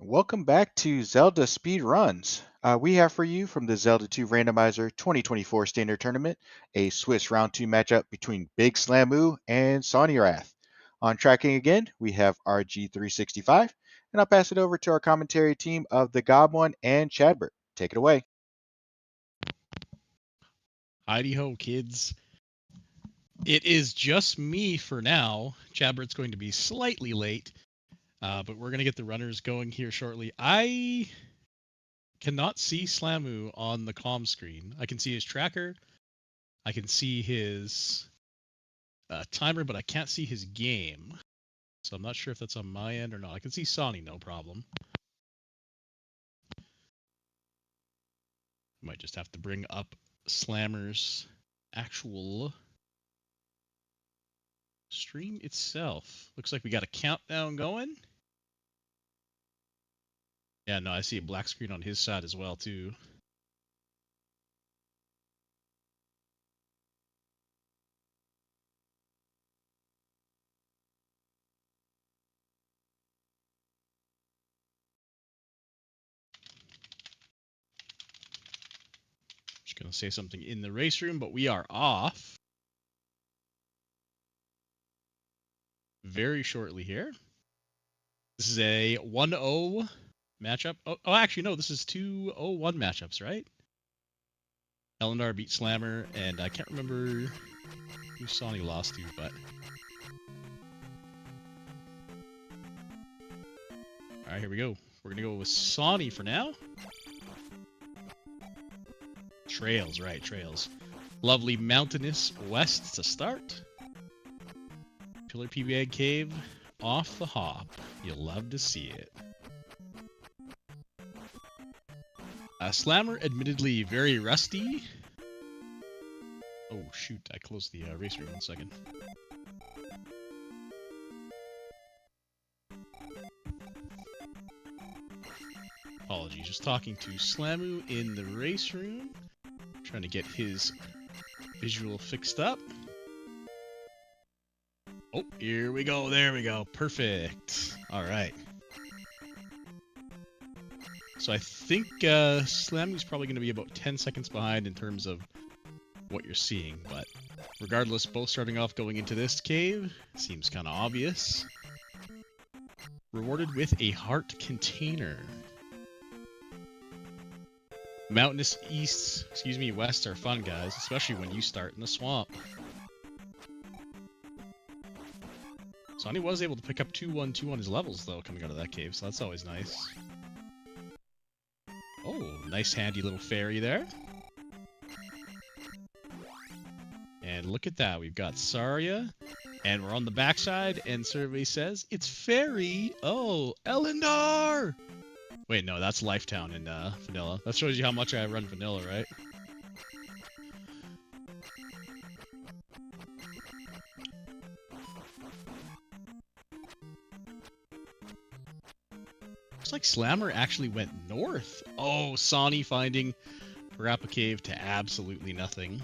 Welcome back to Zelda Speedruns. We have for you from the Zelda 2 Randomizer 2024 Standard Tournament a Swiss Round 2 matchup between Big Slamu and Sawneyrath. On tracking again, we have RG365, and I'll pass it over to our commentary team of the Gob1 and Chadbert. Take it away. Heidi ho, kids. It is just me for now. Chadbert's going to be slightly late, but we're going to get the runners going here shortly. I cannot see Slamu on the comm screen. I can see his tracker. I can see his timer, but I can't see his game. So I'm not sure if that's on my end or not. I can see Sonny, no problem. Might just have to bring up Slammer's actual stream itself. Looks like we got a countdown going. Yeah, no, I see a black screen on his side as well, too. Just going to say something in the race room, but we are off very shortly here. This is a 1-0 matchup. Oh, actually, no, this is 2-0-1 matchups, right? Elendar beat Slammer, and I can't remember who Sonny lost to, but... Alright, here we go. We're going to go with Sonny for now. Trails, right, trails. Lovely mountainous west to start. Pillar PBA Cave off the hop. You'll love to see it. Slammer, admittedly very rusty. Oh, shoot. I closed the race room. 1 second. Apologies. Just talking to Slamu in the race room. Trying to get his visual fixed up. Oh, here we go. There we go. Perfect. All right. So I think Slamu's probably going to be about 10 seconds behind in terms of what you're seeing. But regardless, both starting off going into this cave. Seems kind of obvious. Rewarded with a heart container. Mountainous west are fun, guys, especially when you start in the swamp. Sonny was able to pick up 2-1-2 on his levels, though, coming out of that cave, so that's always nice. Oh, nice handy little fairy there. And look at that, we've got Saria, and we're on the backside, and survey says, it's fairy! Oh, Elendar! Wait, no, that's Lifetown in Vanilla. That shows you how much I run Vanilla, right? Looks like Slammer actually went north. Oh, Sonny finding Parappa Cave to absolutely nothing.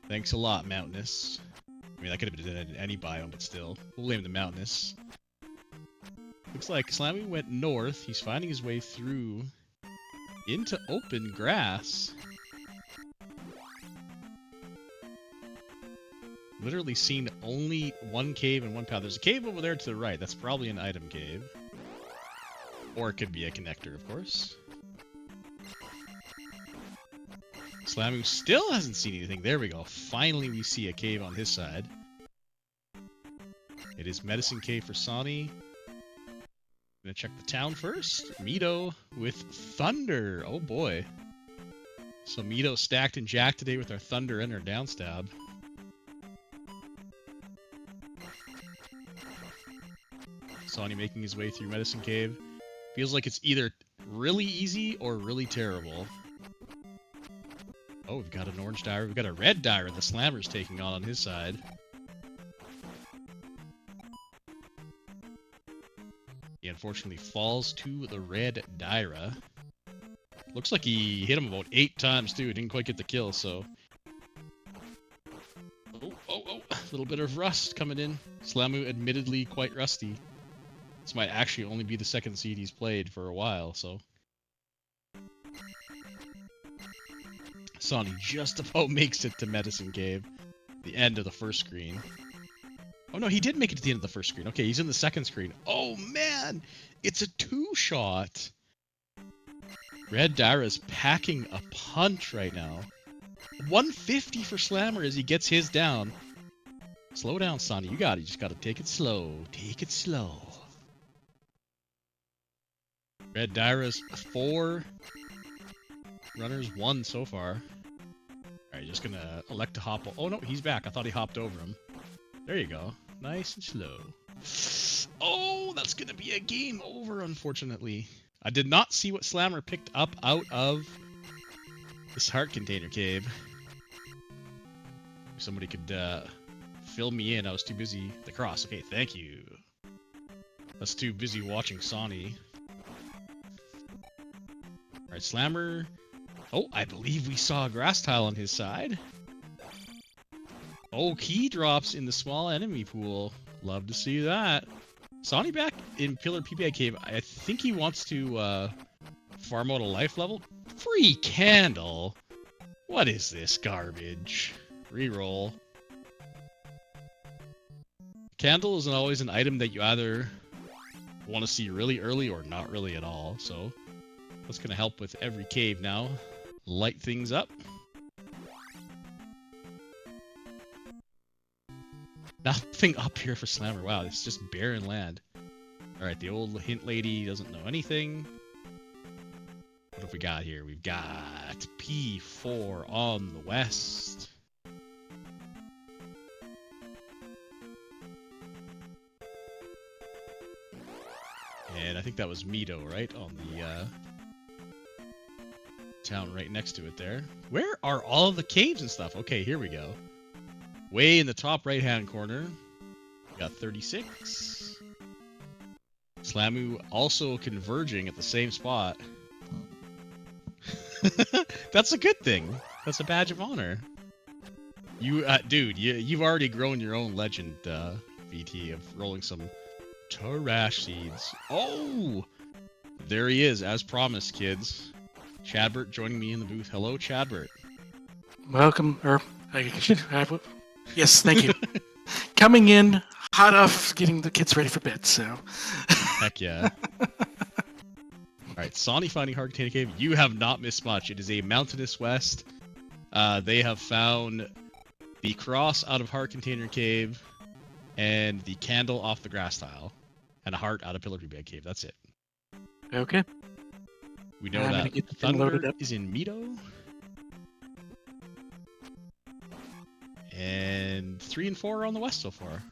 Thanks a lot, Mountainous. I mean, that could have been in any biome, but still. We'll blame the Mountainous. Looks like Slammy went north. He's finding his way through into open grass. Literally seen only one cave and one path. There's a cave over there to the right. That's probably an item cave. Or it could be a connector, of course. Slamu still hasn't seen anything. There we go. Finally, we see a cave on his side. It is Medicine Cave for Sonny. Gonna check the town first. Mito with Thunder. Oh boy. So Mito stacked and jacked today with our Thunder and our downstab. Sonny making his way through Medicine Cave. Feels like it's either really easy or really terrible. Oh, we've got an orange Dyra. We've got a red Dyra the Slammer's taking on his side. He unfortunately falls to the red Dyra. Looks like he hit him about 8 times too. Didn't quite get the kill, so... Oh, a little bit of rust coming in. Slamu admittedly quite rusty. This might actually only be the second seed he's played for a while, so. Sawny just about makes it to Medicine Cave. The end of the first screen. Oh no, he did make it to the end of the first screen. Okay, he's in the second screen. Oh man, it's a 2-shot. Red Dyra's packing a punch right now. 150 for Slammer as he gets his down. Slow down, Sonny. You got it. You just got to take it slow. Take it slow. Red Dyra's 4. Runners 1 so far. Alright, just gonna elect to hop. Oh no, he's back. I thought he hopped over him. There you go. Nice and slow. Oh, that's gonna be a game over, unfortunately. I did not see what Slammer picked up out of this heart container cave. If somebody could fill me in. I was too busy. The cross. Okay, thank you. I was too busy watching Sawny. Alright, Slammer. Oh, I believe we saw a grass tile on his side. Oh, key drops in the small enemy pool. Love to see that. Sawny back in Pillar PBI Cave. I think he wants to farm out a life level. Free candle? What is this garbage? Reroll. Candle isn't always an item that you either want to see really early or not really at all. So that's going to help with every cave now. Light things up. Nothing up here for Slammer. Wow, it's just barren land. Alright, the old hint lady doesn't know anything. What have we got here? We've got P4 on the west. And I think that was Mito, right? On the town right next to it there. Where are all of the caves and stuff? Okay, here we go. Way in the top right-hand corner, we got 36. Slamu also converging at the same spot. That's a good thing. That's a badge of honor. You, dude, you've already grown your own legend, VT, of rolling some trash seeds. Oh! There he is, as promised, kids. Chadbert joining me in the booth. Hello, Chadbert. Welcome, yes, thank you. Coming in hot off getting the kids ready for bed, so. Heck yeah. Alright, Sawny finding Heart Container Cave. You have not missed much. It is a mountainous west. They have found the cross out of Heart Container Cave and the candle off the grass tile and a heart out of Pillar Bed Cave. That's it. Okay. We know that Thunder is in Mito. And 3 and 4 are on the west so far.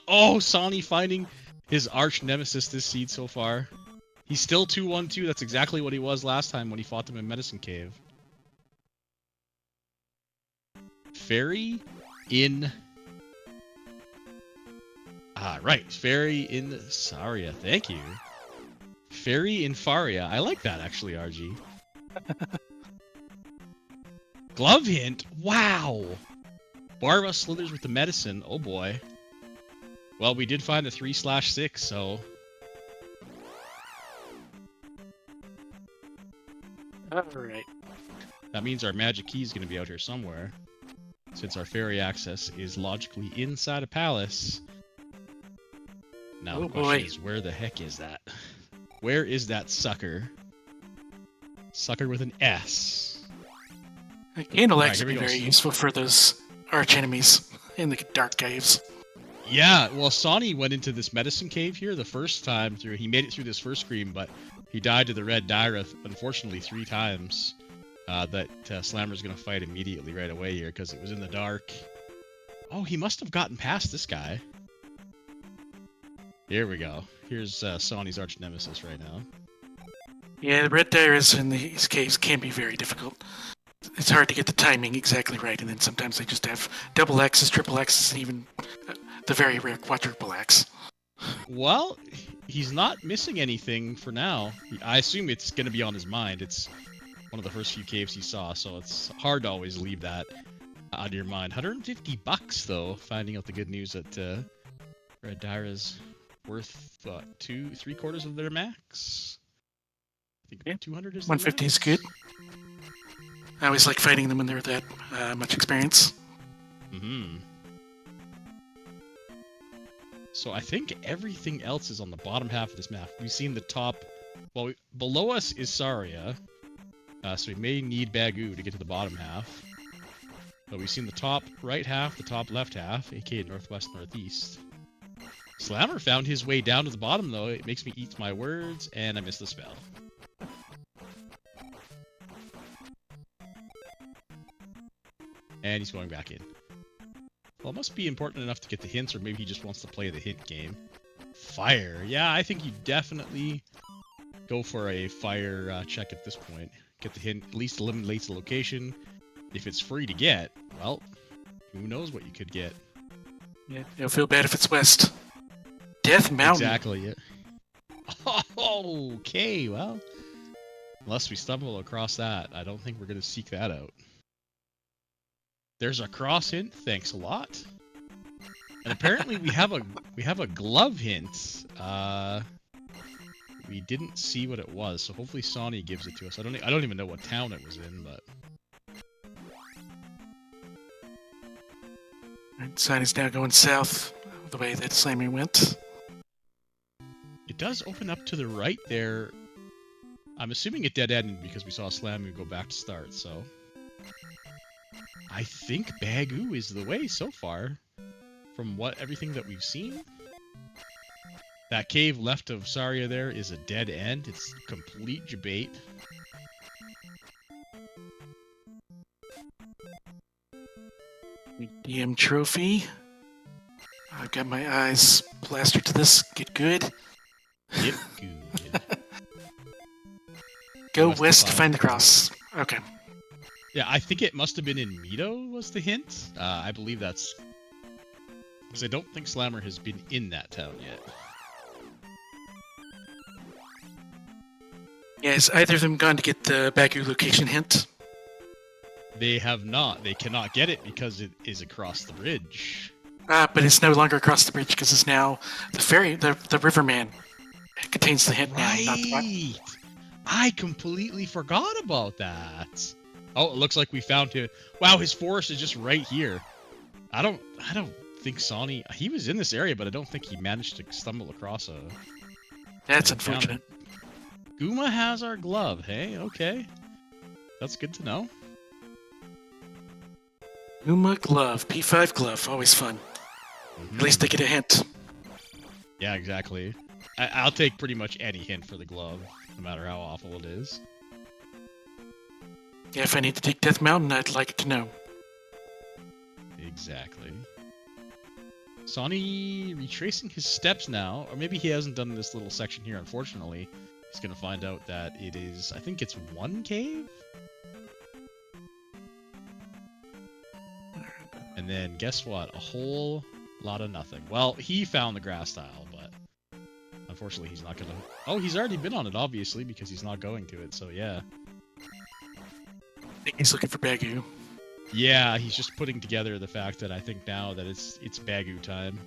Oh, Sawny finding his arch nemesis this seed so far. He's still 2-1-2. That's exactly what he was last time when he fought them in Medicine Cave. Fairy in... right. Fairy in Saria. Thank you. Fairy in Faria. I like that, actually, RG. Glove hint? Wow! Barba slithers with the medicine. Oh, boy. Well, we did find the 3/6, so... Alright. That means our magic key is going to be out here somewhere. Since our fairy access is logically inside a palace. Now the question is, where the heck is that? Where is that sucker? Sucker with an S. Candle X would be very useful for those arch enemies in the dark caves. Yeah, well, Sawny went into this medicine cave here the first time through. He made it through this first screen, but he died to the red Dyra, unfortunately, 3 times. That Slammer's going to fight immediately right away here because it was in the dark. Oh, he must have gotten past this guy. Here we go. Here's Sawny's arch nemesis right now. Yeah, the red Dyras in these caves can be very difficult. It's hard to get the timing exactly right, and then sometimes they just have double X's, triple X's, and even the very rare quadruple X. Well, he's not missing anything for now. I assume it's going to be on his mind. It's one of the first few caves he saw, so it's hard to always leave that on your mind. $150 though, finding out the good news that Red Dyra's worth 3/4 of their max. I think Yeah. 200 is 150 is good. I always like fighting them when they're that much experience. Mm-hmm. So I think everything else is on the bottom half of this map. We've seen the top. Well, below us is Saria, so we may need Bagu to get to the bottom half. But we've seen the top right half, the top left half, aka northwest, northeast. Slammer found his way down to the bottom, though. It makes me eat my words, and I missed the spell. And he's going back in. Well, it must be important enough to get the hints, or maybe he just wants to play the hint game. Fire. Yeah, I think you definitely go for a fire check at this point. Get the hint, at least eliminates the location. If it's free to get, well, who knows what you could get. Yeah, it'll feel bad if it's west. Death Mountain. Exactly, yeah. Okay, well, unless we stumble across that, I don't think we're going to seek that out. There's a cross hint, thanks a lot. And apparently we have a glove hint. We didn't see what it was, so hopefully Sawney gives it to us. I don't even know what town it was in, but Sign is now going south the way that Slammy went. it does open up to the right there. I'm assuming it dead ended because we saw Slammy go back to start, so I think Bagu is the way so far, from everything that we've seen. That cave left of Saria there is a dead end. It's complete debate. DM trophy. I've got my eyes plastered to this. Get good. Get good. Go West to west to find find the the cross. Okay. Yeah, I think it must have been in Mito was the hint. I believe that's because I don't think Slammer has been in that town yet. Yeah, is either of them gone to get the Bagu location hint? They have not. They cannot get it because it is across the bridge. But it's no longer across the bridge because it's now the ferry, the riverman. It contains the hint now. Not the Right. I completely forgot about that. Oh, it looks like we found him. Wow, his forest is just right here. I don't think Sawney. He was in this area, but I don't think he managed to stumble across a. That's I found unfortunate. Guma has our glove. Hey, okay, that's good to know. Uma glove, P5 glove, always fun. At least they get a hint. Yeah, exactly. I'll take pretty much any hint for the glove, no matter how awful it is. Yeah, if I need to take Death Mountain, I'd like to know. Exactly. Sawney retracing his steps now, or maybe he hasn't done this little section here, unfortunately. He's going to find out that it is, I think it's one cave? And then, guess what? A whole lot of nothing. Well, he found the grass tile, but unfortunately he's not going to... Oh, he's already been on it, obviously, because he's not going to it, so yeah. I think he's looking for Bagu. Yeah, he's just putting together the fact that I think now that it's Bagu time.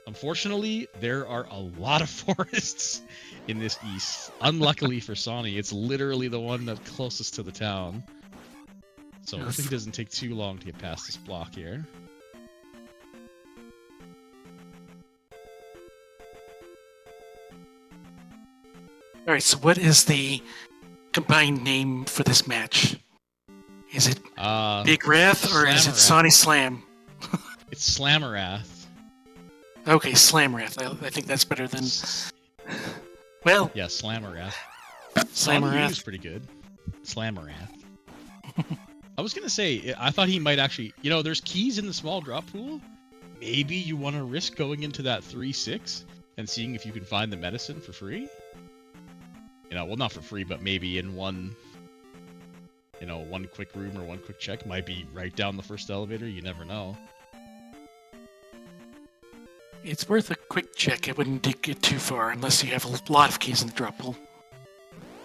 Unfortunately, there are a lot of forests in this east. Unluckily for Sawney, it's literally the one that's closest to the town. So I think it doesn't take too long to get past this block here. Alright, so what is the combined name for this match? Is it Big Wrath or is it Sawney Slam? It's Sawneyrath. Okay, Slamwrath. I think that's better than... Well... Yeah, Sawneyrath. Slamwrath is pretty good. Sawneyrath. I was going to say, I thought he might actually... You know, there's keys in the small drop pool. Maybe you want to risk going into that 3-6 and seeing if you can find the medicine for free? You know, well, not for free, but maybe in one... You know, one quick room or one quick check. Might be right down the first elevator. You never know. It's worth a quick check. It wouldn't get too far unless you have a lot of keys in the drop pool.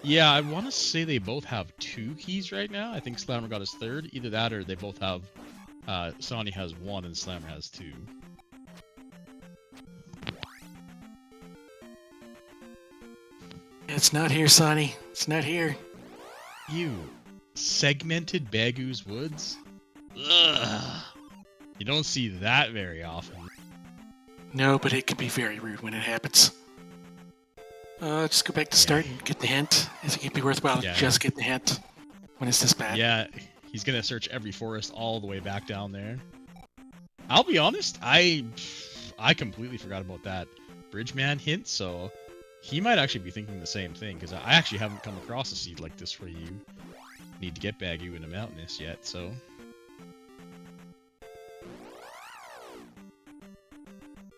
Yeah, I want to say they both have 2 keys right now. I think Slammer got his 3rd. Either that or they both have... Sawney has 1 and Slammer has 2. It's not here, Sonny. It's not here. You segmented Bagu's woods? Ugh. You don't see that very often. No, but it can be very rude when it happens. Just go back to start and get the hint. Is it going to be worthwhile to just get the hint when it's this bad? Yeah, he's going to search every forest all the way back down there. I'll be honest, I completely forgot about that Bridgeman hint, so he might actually be thinking the same thing, because I actually haven't come across a seed like this where you need to get Bagu into Mountainous yet, so...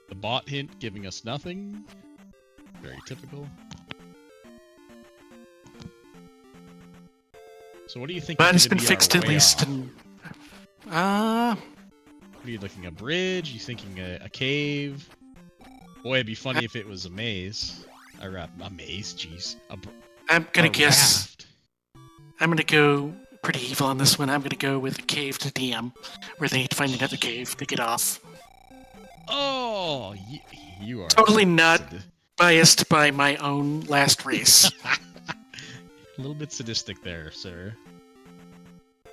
The bot hint giving us nothing. Very typical. So what do you think? But it's been fixed at least. What are you looking? A bridge? You thinking a cave? Boy, it'd be funny if it was a maze. A maze, jeez. I'm gonna guess. Raft. I'm gonna go pretty evil on this one. I'm gonna go with a cave to DM, where they need to find another cave to get off. Oh, you are totally not biased by my own last race. A little bit sadistic there, sir.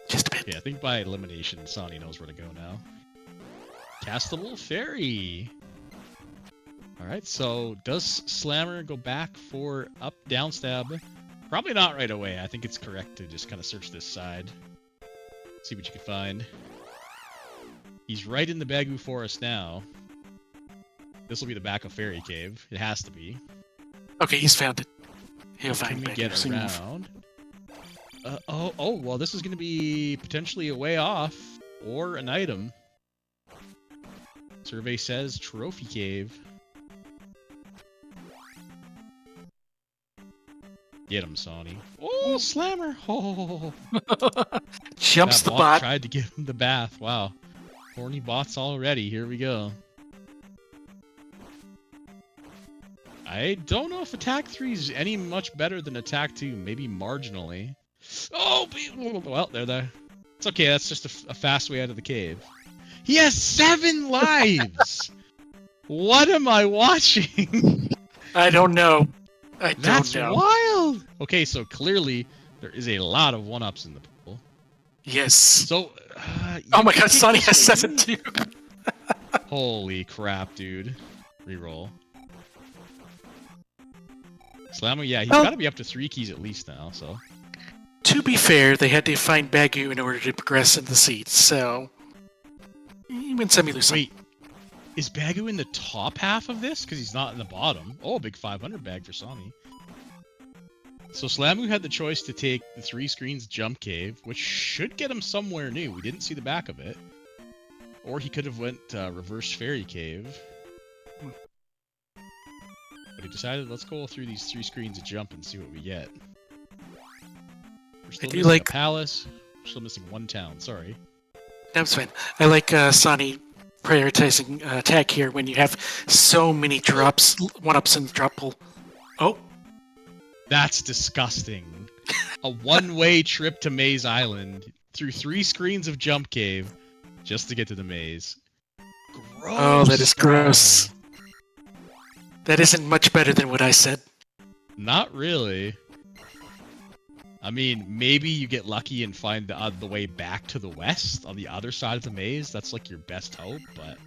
Just a bit. Yeah, I think by elimination, Sonny knows where to go now. Castable Fairy. Alright, so does Slammer go back for up, down stab? Probably not right away. I think it's correct to just kind of search this side. See what you can find. He's right in the Bagu Forest now. This will be the back of Fairy Cave. It has to be. Okay, he's found it. He'll find Can we get around? Well, this is going to be potentially a way off, or an item. Survey says Trophy Cave. Get him, Sonny. Oh, Slammer! Oh, jumps the bot. Tried to give him the bath. Wow, horny bots already. Here we go. I don't know if Attack 3 is any much better than Attack 2. Maybe marginally. Oh, well, there. It's okay. That's just a fast way out of the cave. He has 7 lives! What am I watching? I don't know. I don't know. That's wild! Okay, so clearly there is a lot of 1-ups in the pool. Yes. So, oh my god, Sonny has 7 too! Holy crap, dude. Reroll. Slammer, yeah, he's got to be up to 3 keys at least now, so... To be fair, they had to find Bagu in order to progress in the seats, so... You win some, you lose some. Wait, is Bagu in the top half of this? Because he's not in the bottom. Oh, a big 500 bag for Sonny. So Slamu had the choice to take the 3 screens jump cave, which should get him somewhere new. We didn't see the back of it. Or he could have went reverse fairy cave. But he decided, let's go through these 3 screens of jump and see what we get. We're still missing a palace. We're still missing 1 town, sorry. That's fine. I like Sonny prioritizing attack here when you have so many drops, 1-ups in the drop pool. Oh. That's disgusting. A one-way trip to Maze Island through 3 screens of jump cave just to get to the maze. Gross. Oh, that is gross. That isn't much better than what I said. Not really. I mean, maybe you get lucky and find the way back to the west on the other side of the maze. That's like your best hope, but...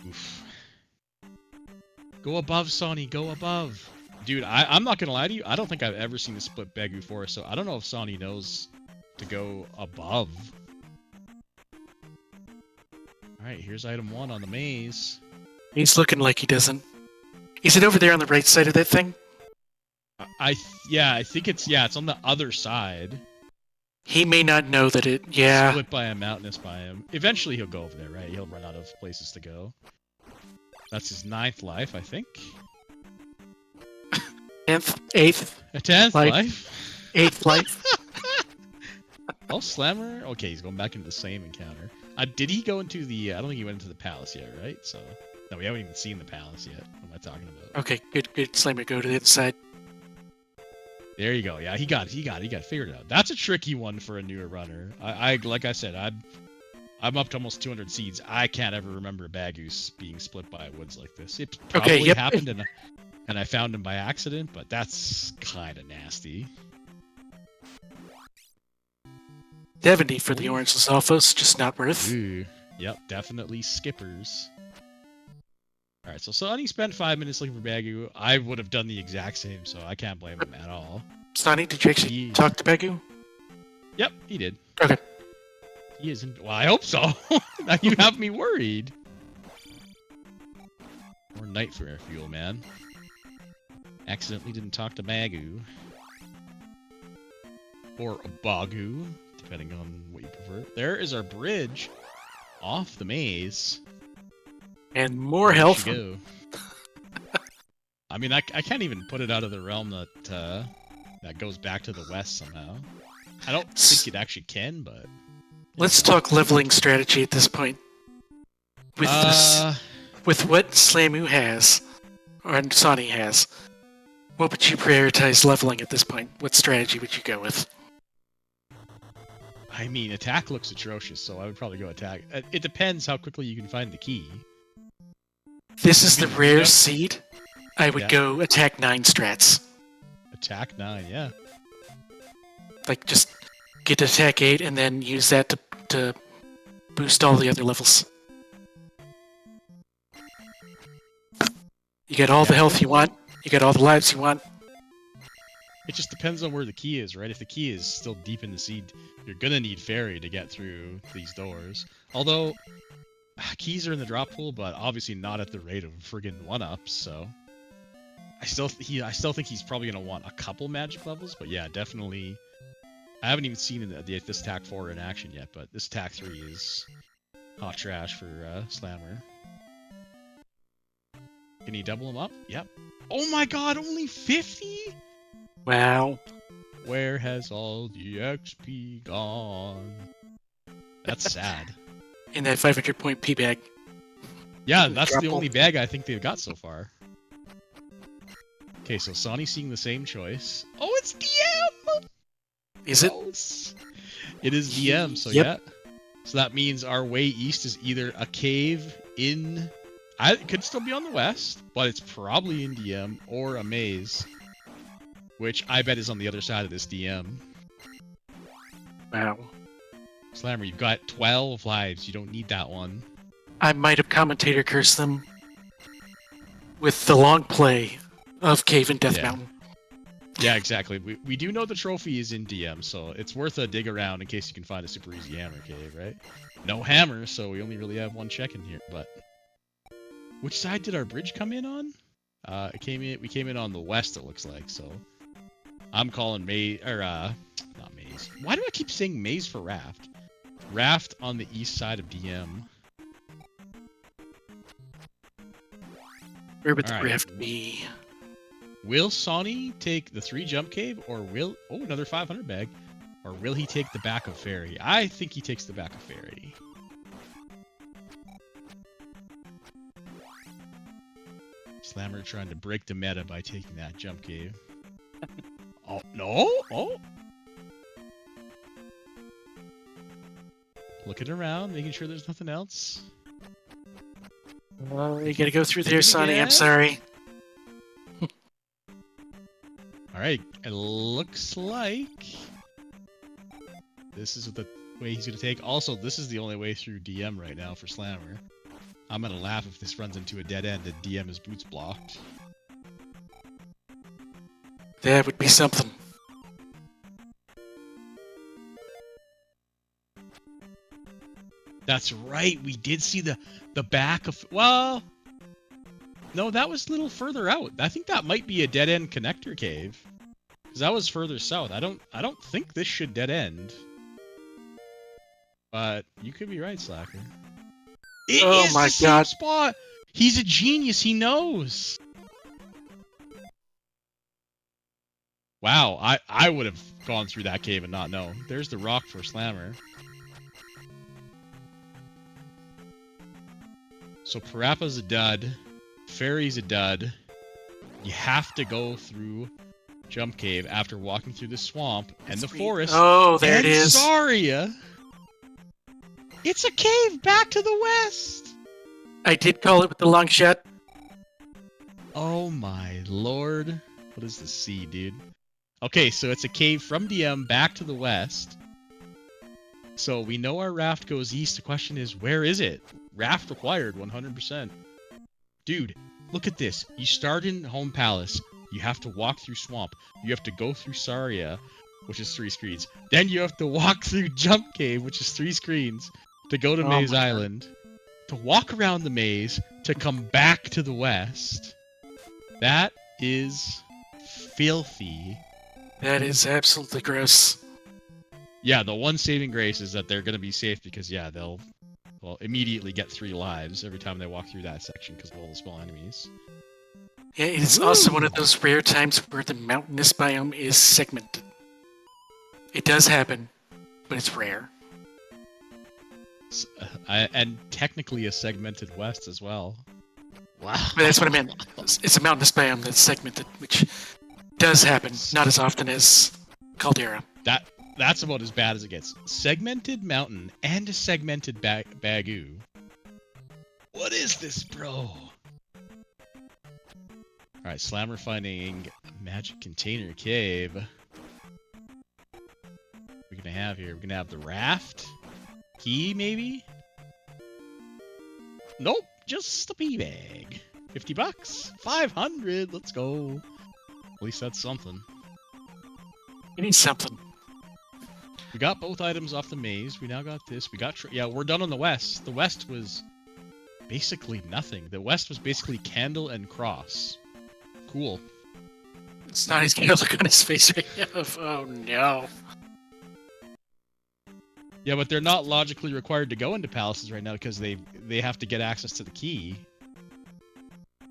Oof. Go above, Sonny. Go above. Dude, I'm not going to lie to you. I don't think I've ever seen a split Bagu Forest, so I don't know if Sonny knows to go above. Alright, here's item 1 on the maze. He's looking like he doesn't. Is it over there on the right side of that thing? I think it's on the other side. He may not know that it, yeah. Split by a mountainous biome. Eventually he'll go over there, right? He'll run out of places to go. That's his 9th life, I think. 10th, 8th. A 10th life? 8th life. Oh, Slammer? Okay, he's going back into the same encounter. Did he go into the... I don't think he went into the palace yet, right? So, no, we haven't even seen the palace yet. What am I talking about? Okay, good. Slammer, go to the other side. There you go. Yeah, he got it figured out. That's a tricky one for a newer runner. Like I said, I'm up to almost 200 seeds. I can't ever remember Bagus being split by woods like this. It probably happened in And I found him by accident, but that's kind of nasty. 70 for the orange Lizalfos, just not worth. Ooh, yep, definitely skippers. Alright, so Sonny spent 5 minutes looking for Bagu. I would have done the exact same, so I can't blame him at all. Sonny, did you actually talk to Bagu? Yep, he did. Okay. He isn't. Well, I hope so. Now you have me worried. More nightmare fuel, man. Accidentally didn't talk to Bagu. Or a Bagu, depending on what you prefer. There is our bridge off the maze. And more health. Go. I mean, I can't even put it out of the realm that that goes back to the west somehow. I don't think it actually can, but... Let's talk leveling strategy at this point. With with what Slamu has, or Sonny has, what would you prioritize leveling at this point? What strategy would you go with? I mean, attack looks atrocious, so I would probably go attack. It depends how quickly you can find the key. This is the rare seed. I would go attack 9 strats. Attack 9, yeah. Like, just get to attack 8 and then use that to boost all the other levels. You get all the health you want. You get all the lives you want. It just depends on where the key is, right? If the key is still deep in the seed, you're gonna need fairy to get through these doors. Although, keys are in the drop pool, but obviously not at the rate of friggin' 1-ups, so... I still think he's probably gonna want a couple magic levels, but yeah, definitely... I haven't even seen this attack 4 in action yet, but this attack 3 is hot trash for Slammer. Can he double him up? Yep. Oh my god, only 50?! Wow. Where has all the XP gone? That's sad. In that 500-point P bag. Yeah, that's the only bag I think they've got so far. Okay, so Sonny's seeing the same choice. Oh, it's DM! Is it? It is DM, so Yep. yeah. So that means our way east is either a cave in... It could still be on the west, but it's probably in DM, or a maze. Which I bet is on the other side of this DM. Wow. Slammer, you've got 12 lives. You don't need that one. I might have commentator cursed them with the long play of Cave and Death Mountain. Yeah, exactly. We do know the trophy is in DM, so it's worth a dig around in case you can find a super easy hammer cave, right? No hammer, so we only really have one check in here, but... Which side did our bridge come in on? We came in on the west, it looks like, so... I'm calling maze, or, not maze. Why do I keep saying maze for raft? Raft on the east side of DM. Where would the raft be? Will Sonny take the 3 jump cave, or will... Oh, another 500 bag. Or will he take the back of Fairy? I think he takes the back of Fairy. Slammer trying to break the meta by taking that jump cave. Oh, no! Oh! Looking around, making sure there's nothing else. You gotta go through there, Sonny. I'm sorry. Alright, it looks like... This is the way he's gonna take. Also, this is the only way through DM right now for Slammer. I'm gonna laugh if this runs into a dead end and DM is boots blocked. That would be something. That's right, we did see the back of... Well... No, that was a little further out. I think that might be a dead-end connector cave. Because that was further south. I don't think this should dead end. But you could be right, Slacker. It is my the same God. spot! He's a genius, he knows! Wow, I would have gone through that cave and not known. There's the rock for Slammer. So Parappa's a dud. Fairy's a dud. You have to go through Jump Cave after walking through the swamp and the forest. Oh, there it and is. Zarya. It's a cave back to the west. I did call it with the long shot. Oh my lord. What is the C, dude? Okay, so it's a cave from DM back to the west. So we know our raft goes east. The question is, where is it? Raft required, 100%. Dude, look at this. You start in Home Palace. You have to walk through Swamp. You have to go through Saria, which is 3 screens. Then you have to walk through Jump Cave, which is 3 screens, to go to Maze Island. To walk around the maze, to come back to the west. That is filthy. That is absolutely gross. Yeah, the one saving grace is that they're going to be safe because, yeah, they'll immediately get 3 lives every time they walk through that section because of all the small enemies. Yeah, it's also one of those rare times where the mountainous biome is segmented. It does happen, but it's rare. And technically a segmented west as well. Wow. But that's what I meant. It's a mountainous biome that's segmented, which does happen, not as often as Caldera. That's about as bad as it gets. Segmented mountain and a segmented Bagoo. What is this, bro? Alright, Slammer finding magic container cave. What are we gonna have here? We're gonna have the raft? Key, maybe? Nope, just a pea bag. $50. 500, let's go. At least that's something. You need something. We got both items off the maze. We now got this. We got... yeah, we're done on the west. The west was basically nothing. The west was basically candle and cross. Cool. It's not his gonna look on his face right now. Oh no. Yeah, but they're not logically required to go into palaces right now because they have to get access to the key.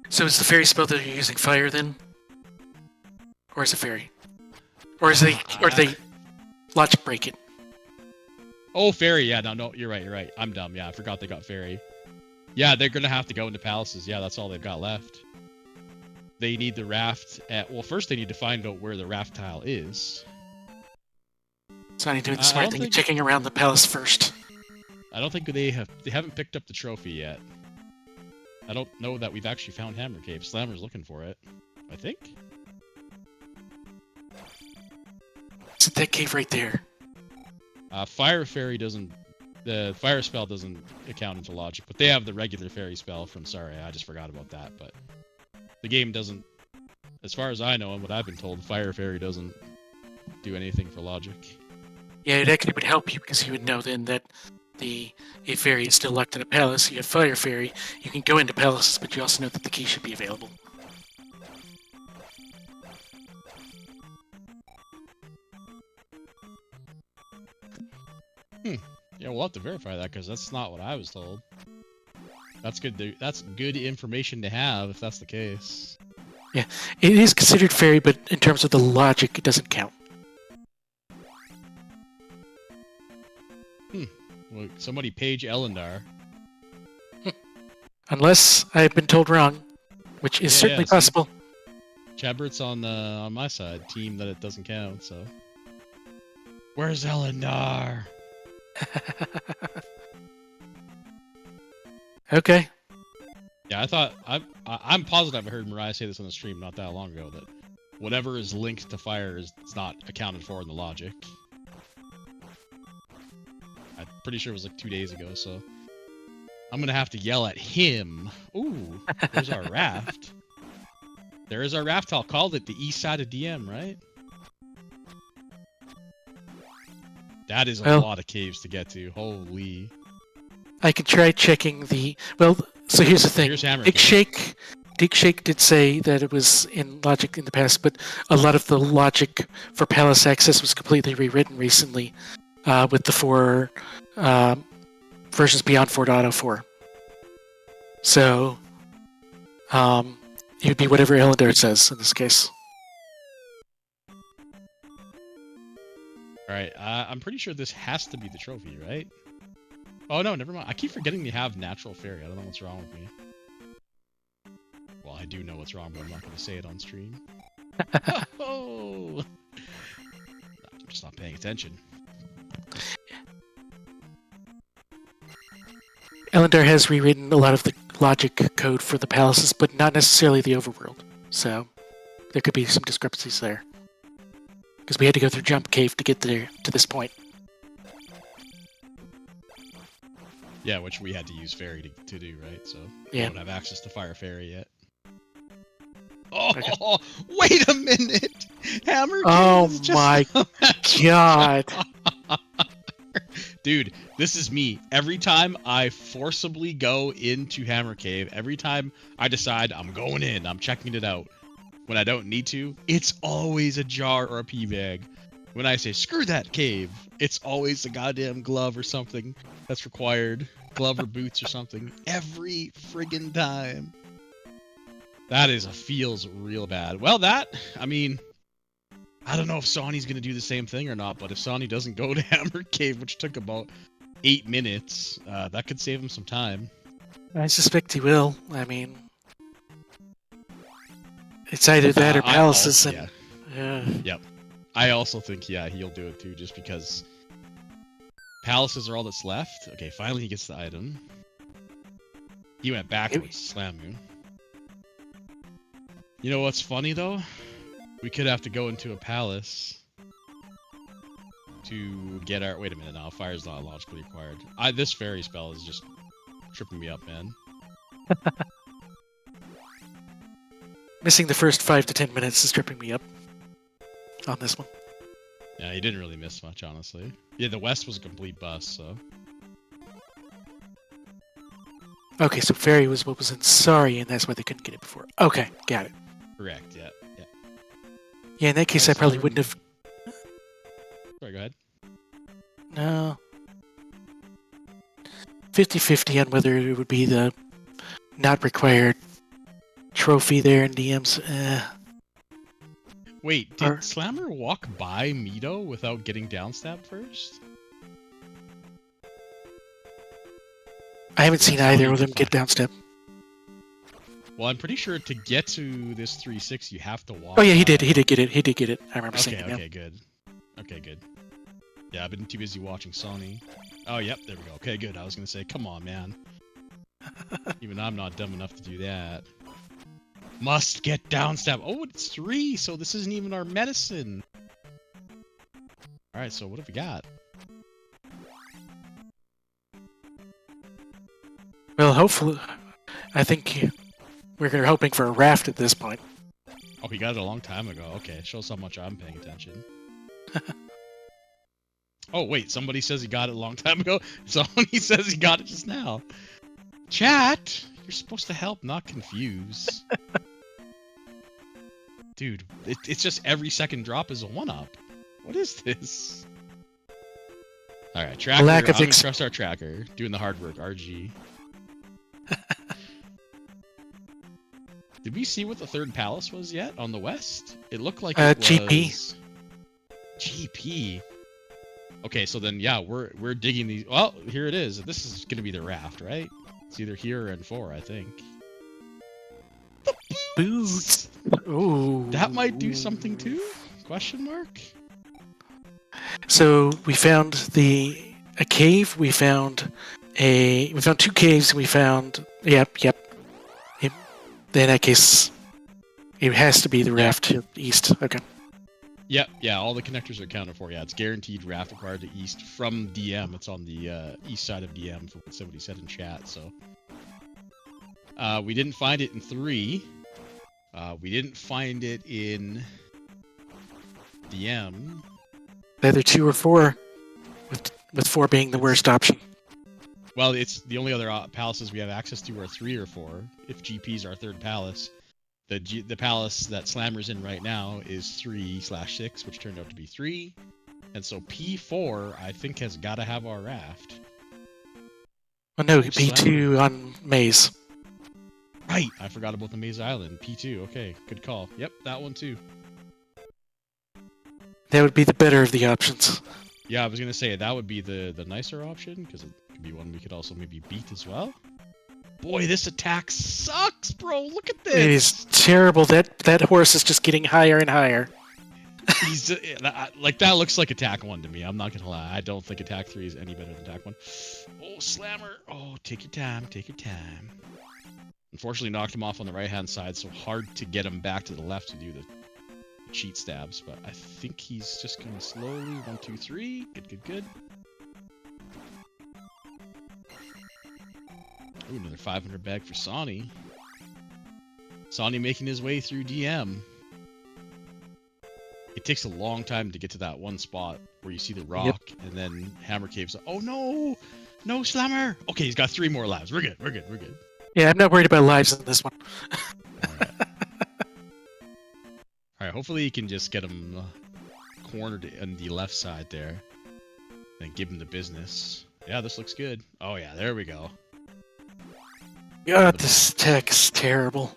So is the fairy spell that you're using fire then? Or is it fairy? Or do they logic break it? Oh, fairy. Yeah, no, you're right. I'm dumb. Yeah, I forgot they got fairy. Yeah, they're gonna have to go into palaces. Yeah, that's all they've got left. They need the raft well, first they need to find out where the raft tile is. So I need to do the smart thing of checking around the palace first. I don't think they haven't picked up the trophy yet. I don't know that we've actually found Hammer Cave. Slammer's looking for it, I think. It's that cave right there. Fire Fairy doesn't... the fire spell doesn't account into logic, but they have the regular fairy spell from Saria. I just forgot about that, but the game doesn't... as far as I know and what I've been told, Fire Fairy doesn't do anything for logic. Yeah, it actually would help you because you would know then that if fairy is still locked in a palace, you have Fire Fairy, you can go into palaces, but you also know that the key should be available. Yeah, we'll have to verify that because that's not what I was told. That's good. That's good information to have if that's the case. Yeah, it is considered fairy, but in terms of the logic, it doesn't count. Well, somebody page Elendar. Unless I've been told wrong, which is certainly possible. Chabert's on my side, team that it doesn't count. So, where's Elendar? Okay. Yeah, I'm positive I heard Mariah say this on the stream not that long ago that whatever is linked to fire is not accounted for in the logic. I'm pretty sure it was like 2 days ago, so I'm gonna have to yell at him. Ooh, there's our raft. There is our raft. I'll call it the east side of DM, right? That is a lot of caves to get to. Holy. I could try checking the... well, so here's the thing. Here's Hammer Dick Shake did say that it was in logic in the past, but a lot of the logic for palace access was completely rewritten recently with the 4 versions beyond 4.04. So, it would be whatever Elendar says in this case. Alright, I'm pretty sure this has to be the trophy, right? Oh no, never mind. I keep forgetting to have natural fairy. I don't know what's wrong with me. Well, I do know what's wrong, but I'm not going to say it on stream. Oh! I'm just not paying attention. Elendar has rewritten a lot of the logic code for the palaces, but not necessarily the overworld. So there could be some discrepancies there. Because we had to go through Jump Cave to get there to this point. Yeah, which we had to use Fairy to do, right? So we Yeah. don't have access to Fire Fairy yet. Oh, wait a minute! Hammer Cave Oh is just my God. Dude, this is me. Every time I forcibly go into Hammer Cave, every time I decide I'm going in, I'm checking it out, when I don't need to, it's always a jar or a pea bag. When I say, screw that cave, it's always a goddamn glove or something that's required. Glove or boots or something. Every friggin' time. That feels real bad. Well, I mean, I don't know if Sawney's going to do the same thing or not, but if Sawney doesn't go to Hammer Cave, which took about 8 minutes, that could save him some time. I suspect he will. I mean, it's either that or palaces. Yep. I also think, he'll do it too, just because palaces are all that's left. Okay, finally he gets the item. He went backwards to Slamu. You know what's funny, though? We could have to go into a palace to get our... Wait a minute now, fire's not logically required. This fairy spell is just tripping me up, man. Missing the first 5 to 10 minutes is tripping me up on this one. Yeah, he didn't really miss much, honestly. Yeah, the west was a complete bust, so... Okay, so fairy was what was in Sorry, and that's why they couldn't get it before. Okay, got it. Correct, yeah. Yeah, in that case, I probably wouldn't have... Sorry, go ahead. No. 50-50 on whether it would be the not required trophy there in DMs. Wait, did Slammer walk by Mito without getting downstabbed first? I haven't seen either of them get downstep. Well, I'm pretty sure to get to this 3-6, you have to walk. Oh yeah, he did get it. He did get it. I remember seeing it. Okay, good. Okay, good. Yeah, I've been too busy watching Sony. Oh, yep, there we go. Okay, good. I was gonna say, come on, man. Even I'm not dumb enough to do that. Must get downstab. Oh, it's 3, so this isn't even our medicine. Alright, so what have we got? Well, hopefully, I think we're hoping for a raft at this point. Oh, he got it a long time ago. Okay, shows how much I'm paying attention. Oh, wait, somebody says he got it a long time ago. Somebody says he got it just now. Chat, you're supposed to help, not confuse. Dude, it's just every second drop is a 1-up. What is this? Alright, tracker. I'm gonna trust our tracker. Doing the hard work, RG. Did we see what the third palace was yet on the west? It looked like it was... GP. GP. Okay, so then, yeah, we're digging these... Well, here it is. This is going to be the raft, right? It's either here or in 4, I think. The boots! Ooh. That might do something too? Question mark? So, we found a cave, we found 2 caves, we found... Yep. In that case, it has to be the raft to the east. Okay. Yep, yeah, all the connectors are accounted for. Yeah, it's guaranteed raft required to east from DM. It's on the east side of DM, for what somebody said in chat, so. We didn't find it in 3. We didn't find it in DM. Either 2 or 4, with 4 being the worst option. Well, it's the only other palaces we have access to are 3 or 4. If GP's our third palace, the palace that Slammer's in right now is 3/6, which turned out to be 3, and so P4 I think has got to have our raft. Oh no, P2 on Maze. Right, I forgot about the Maze Island. P2, okay, good call. Yep, that one too. That would be the better of the options. Yeah, I was gonna say that would be the nicer option because it could be one we could also maybe beat as well. Boy, this attack sucks, bro. Look at this. It is terrible. That horse is just getting higher and higher. He's like that looks like attack 1 to me. I'm not gonna lie. I don't think attack 3 is any better than attack 1. Oh, Slammer. Oh, take your time. Take your time. Unfortunately, knocked him off on the right-hand side, so hard to get him back to the left to do the cheat stabs. But I think he's just going to slowly. 1, 2, 3. Good, good, good. Ooh, another 500 bag for Sawney. Sawney making his way through DM. It takes a long time to get to that one spot where you see the rock and then Hammer Cave's. Oh no! No Slammer! Okay, he's got 3 more lives. We're good, we're good, we're good. Yeah, I'm not worried about lives in this one. Alright, hopefully you can just get him cornered on the left side there. And give him the business. Yeah, this looks good. Oh yeah, there we go. God, this tech is terrible.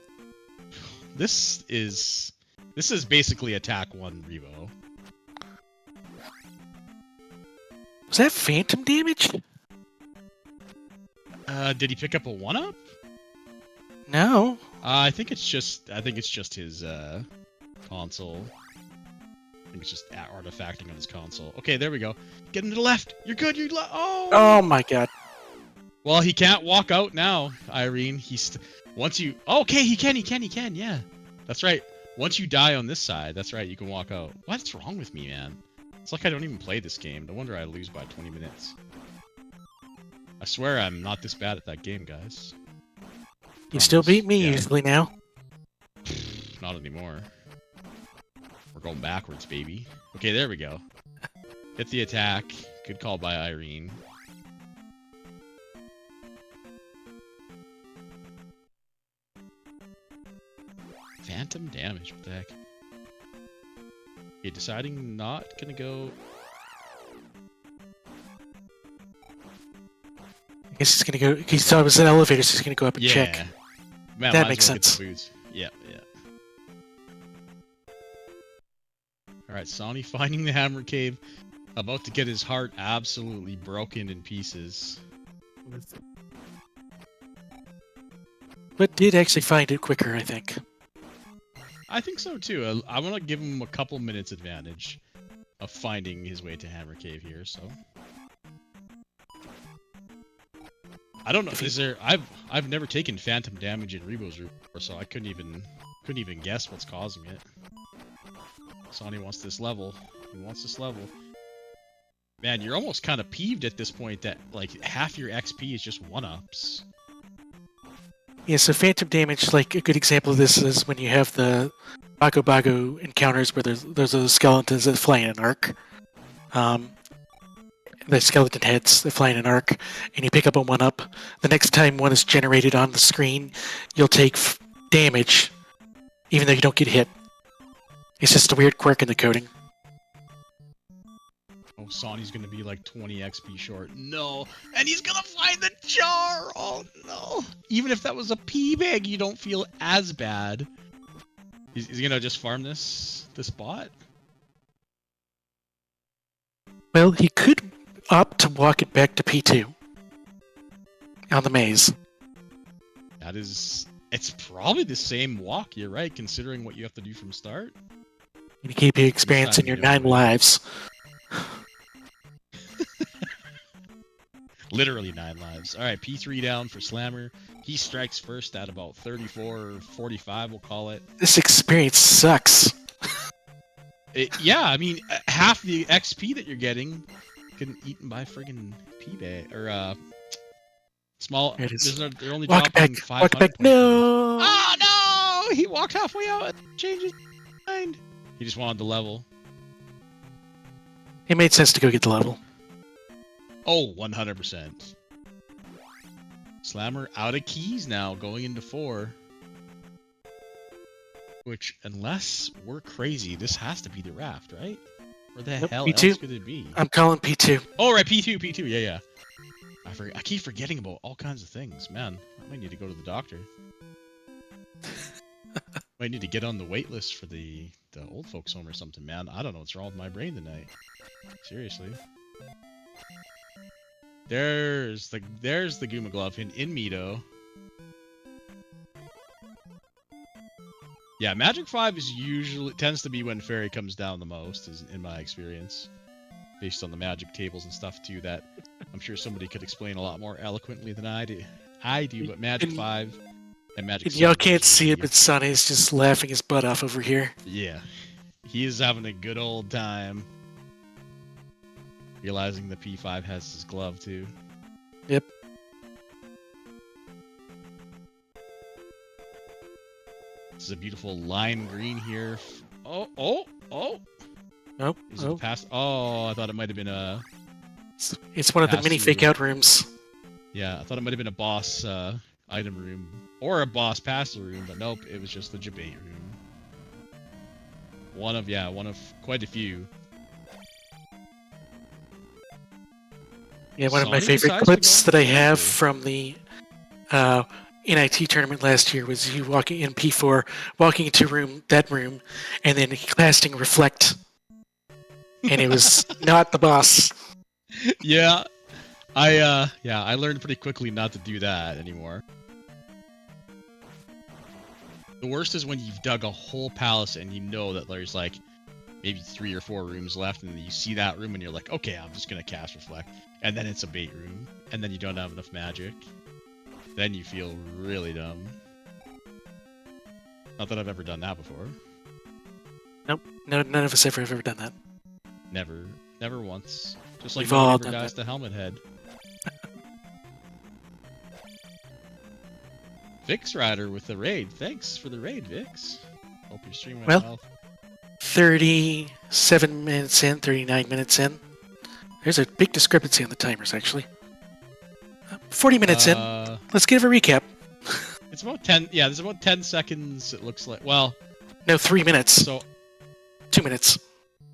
This is basically attack 1 Revo. Was that phantom damage? Did he pick up a 1-up? No. I think it's just his console. I think it's just artifacting on his console. Okay, there we go. Get him to the left. You're good. You're oh. Oh my god. Well, he can't walk out now, Irene. Once you. Oh, okay, he can. Yeah, that's right. Once you die on this side, that's right. You can walk out. What's wrong with me, man? It's like I don't even play this game. No wonder I lose by 20 minutes. I swear I'm not this bad at that game, guys. You still beat me easily now. Not anymore. We're going backwards, baby. Okay, there we go. Hit the attack. Good call by Irene. Phantom damage, what the heck? Okay, deciding not gonna go. I guess he's gonna go. He thought it was an elevator, so he's gonna go up and check. Man, that makes sense. Yeah. Alright, Sawney finding the Hammer Cave. About to get his heart absolutely broken in pieces. But did actually find it quicker, I think. I think so too. I want to give him a couple minutes advantage of finding his way to Hammer Cave here, so. I don't know. Is there? I've never taken phantom damage in Rebo's route before, so I couldn't even guess what's causing it. Sawney wants this level. He wants this level. Man, you're almost kind of peeved at this point that like half your XP is just 1-ups. Yeah, so phantom damage, like a good example of this is when you have the Bago Bago encounters where there's those skeletons that fly in an arc. The skeleton heads that fly in an arc, and you pick up a 1-up. The next time one is generated on the screen, you'll take damage, even though you don't get hit. It's just a weird quirk in the coding. Oh, Sawney's gonna be like 20 XP short. No! And he's gonna find the jar! Oh no! Even if that was a P-bag, you don't feel as bad. He's gonna just farm this bot? Well, he could opt to walk it back to P2. On the maze. It's probably the same walk, you're right, considering what you have to do from start. You keep your experience in your 9 lives. Literally 9 lives. Alright, P3 down for Slammer. He strikes first at about 34 or 45, we'll call it. This experience sucks. Yeah, I mean, half the XP that you're getting getting eaten by friggin' P-Bag, or, small... There it is. They're only Walk dropping back, 500 walk back, points. no! Oh, no! He walked halfway out and changed his mind. He just wanted the level. It made sense to go get the level. Oh, 100%. Slammer out of keys now, going into 4. Which, unless we're crazy, this has to be the raft, right? Where the Nope, hell P2. else could it be? I'm calling P2. Oh, right, P2, yeah. I keep forgetting about all kinds of things. Man, I might need to go to the doctor. Might need to get on the wait list for the old folks home or something, man. I don't know what's wrong with my brain tonight. Seriously. There's the Gooma Glove in Mido. Yeah, Magic 5 tends to be when Fairy comes down the most, in my experience. Based on the magic tables and stuff too, that I'm sure somebody could explain a lot more eloquently than I do. But Magic 5 And magic. Y'all can't see it, but Sonny's just laughing his butt off over here. Yeah. He is having a good old time. Realizing the P5 has his glove too. Yep. This is a beautiful lime green here. Oh. Nope. Is it past? Oh, I thought it might have been a... It's one of the mini fake-out rooms. Yeah, I thought it might have been a boss item room. Or a boss pass room, but nope, it was just the debate room. One of quite a few. Yeah, one of my favorite clips that I have from the NIT tournament last year was you walking in P4, walking into that room, and then casting Reflect. And it was not the boss. Yeah. I learned pretty quickly not to do that anymore. The worst is when you've dug a whole palace and you know that there's like maybe 3 or 4 rooms left, and then you see that room and you're like, okay, I'm just gonna cast Reflect, and then it's a bait room, and then you don't have enough magic. Then you feel really dumb. Not that I've ever done that before. Nope, no, none of us have ever done that. Never once. Just like We've all nobody ever done dies that. to Helmet Head. Vix Rider with the raid. Thanks for the raid, Vix. Hope your stream went well. 37 minutes in, 39 minutes in. There's a big discrepancy on the timers, actually. 40 minutes in. Let's give a recap. It's about 10. Yeah, there's about 10 seconds. It looks like. Well, no, 3 minutes. So, 2 minutes.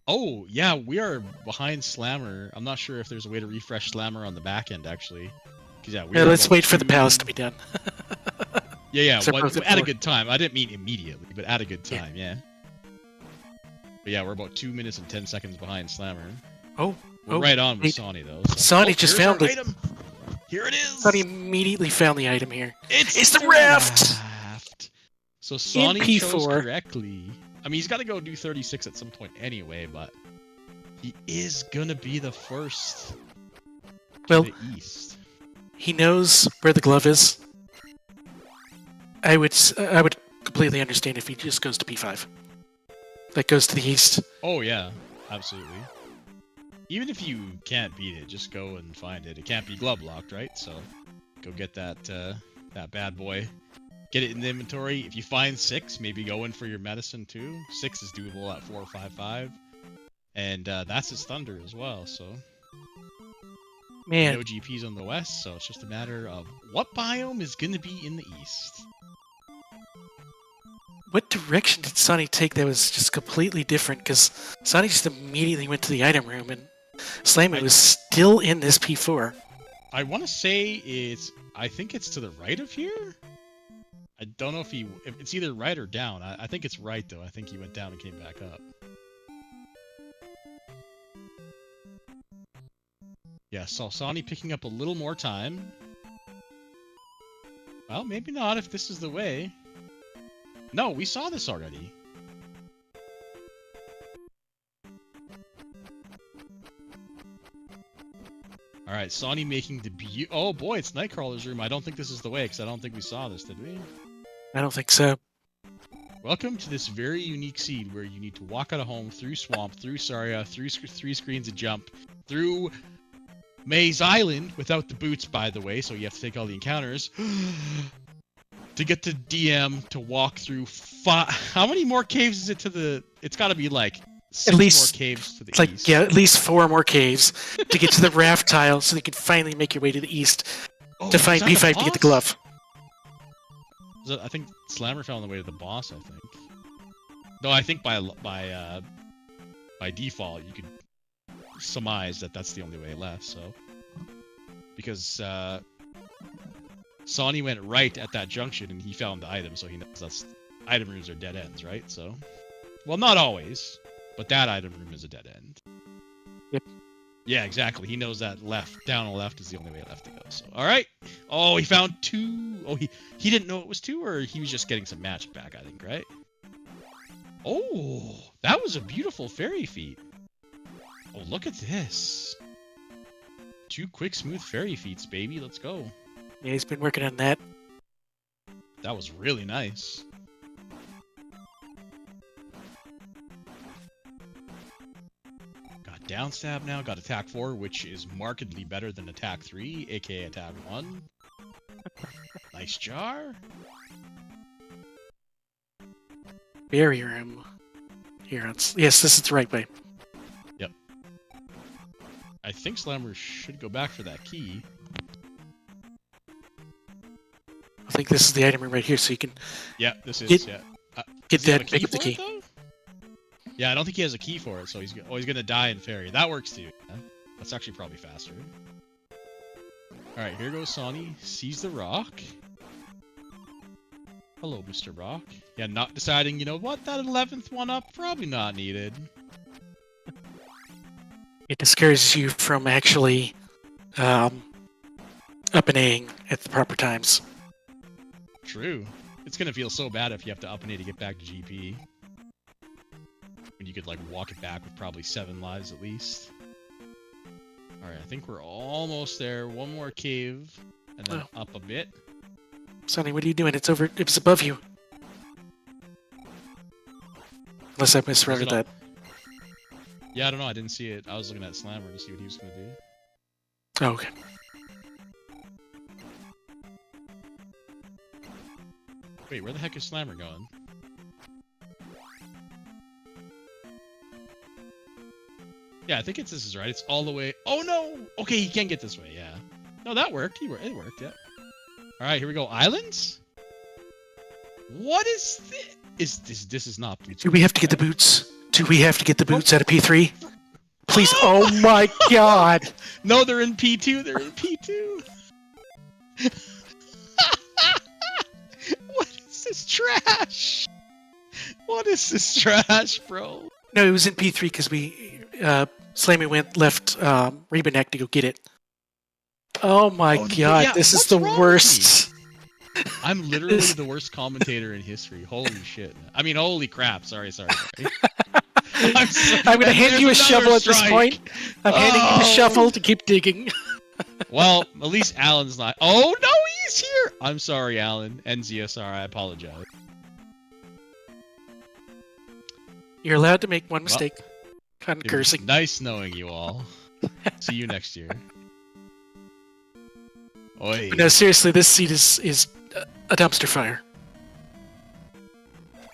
Oh yeah, we are behind Slammer. I'm not sure if there's a way to refresh Slammer on the back end actually. Yeah, let's wait for the palace to be done. Yeah. At a good time. I didn't mean immediately, but at a good time. Yeah. But yeah, we're about 2 minutes and 10 seconds behind Slammer. Oh, we're right on with Sawny though. So. Sawny just found it. Item. Here it is. Sawny immediately found the item here. It's the raft. So Sawny chose correctly. I mean, he's got to go do 36 at some point anyway, but he is gonna be the first. Well, to the east. He knows where the glove is. I would completely understand if he just goes to P5. That goes to the east. Oh yeah, absolutely. Even if you can't beat it, just go and find it. It can't be glove locked, right? So go get that that bad boy. Get it in the inventory. If you find 6, maybe go in for your medicine too. 6 is doable at 455, and that's his thunder as well. So man, no GPs on the west, so it's just a matter of what biome is going to be in the east. What direction did Sawny take that was just completely different? Because Sawny just immediately went to the item room, and Slammy was still in this P4. I want to say I think it's to the right of here. I don't know if it's either right or down. I think it's right though. I think he went down and came back up. Yeah, so Sawny picking up a little more time. Well, maybe not if this is the way. No, we saw this already. Alright, Sawny making debut. Oh boy, it's Nightcrawler's room. I don't think this is the way, because I don't think we saw this, did we? I don't think so. Welcome to this very unique seed where you need to walk out of home, through swamp, through Saria, through 3 screens of jump, through Maze Island, without the boots, by the way, so you have to take all the encounters, to get to DM, to walk through 5... How many more caves is it to the... It's gotta be like 6 more caves to the east. Yeah, at least 4 more caves to get to the raft tile so you can finally make your way to the east to find P5 to get the glove. I think Slammer fell on the way to the boss, I think. No, I think by default you could surmise that that's the only way left, so... Because, Sawny went right at that junction and he found the item, so he knows that's... Item rooms are dead ends, right? So... Well, not always, but that item room is a dead end. Yep. Yeah, exactly. He knows that down and left is the only way left to go, so... Alright! Oh, he found 2... Oh, he didn't know it was 2, or he was just getting some magic back, I think, right? Oh! That was a beautiful fairy feat. Oh, look at this. 2 quick, smooth fairy feats, baby. Let's go. Yeah, he's been working on that. That was really nice. Got down stab now, got attack 4, which is markedly better than attack 3, aka attack 1. Nice jar. Barrier him. Here, yes, this is the right way. Yep. I think Slammer should go back for that key. I think this is the item room right here, so you can Yeah, this is, Get- yeah. get Does he have that a and pick up the for it, key. though? Yeah, I don't think he has a key for it, so he's gonna die in fairy. That works too. Yeah? That's actually probably faster. Alright, here goes Sawney. Sees the rock. Hello, Mr. Rock. Yeah, not deciding, you know what, that 11th one up, probably not needed. It discourages you from actually up and A-ing at the proper times. True. It's gonna feel so bad if you have to up and A to get back to GP. When you could, like, walk it back with probably 7 lives at least. Alright, I think we're almost there. One more cave, and then up a bit. Sonny, what are you doing? It's over. It's above you. Unless I misread that. Yeah, I don't know. I didn't see it. I was looking at Slammer to see what he was gonna do. Oh, okay. Wait, where the heck is Slammer going? Yeah, I think this is right. It's all the way. Oh no! Okay, he can get this way. Yeah. No, that worked. It worked. Yeah. All right, here we go. Islands. What is this? This is not. Do we have to get the boots? Do we have to get the boots out of P3? Please. Oh my God! No, they're in P2. They're in P2. What is this trash? What is this trash, bro? No, it was in P3 because we Slammy left Rebanek to go get it. Oh my God! Yeah, this is what's the wrong with worst. I'm literally the worst commentator in history. Holy shit. I mean, holy crap. Sorry. I'm going to hand you a shovel at this point. I'm handing you the shovel to keep digging. Well, at least Alan's not. Oh, no, he's here. I'm sorry, Alan. NZSR, I apologize. You're allowed to make one mistake. I'm It was cursing. nice knowing you all. See you next year. Oi. But no, seriously, this seed is a dumpster fire.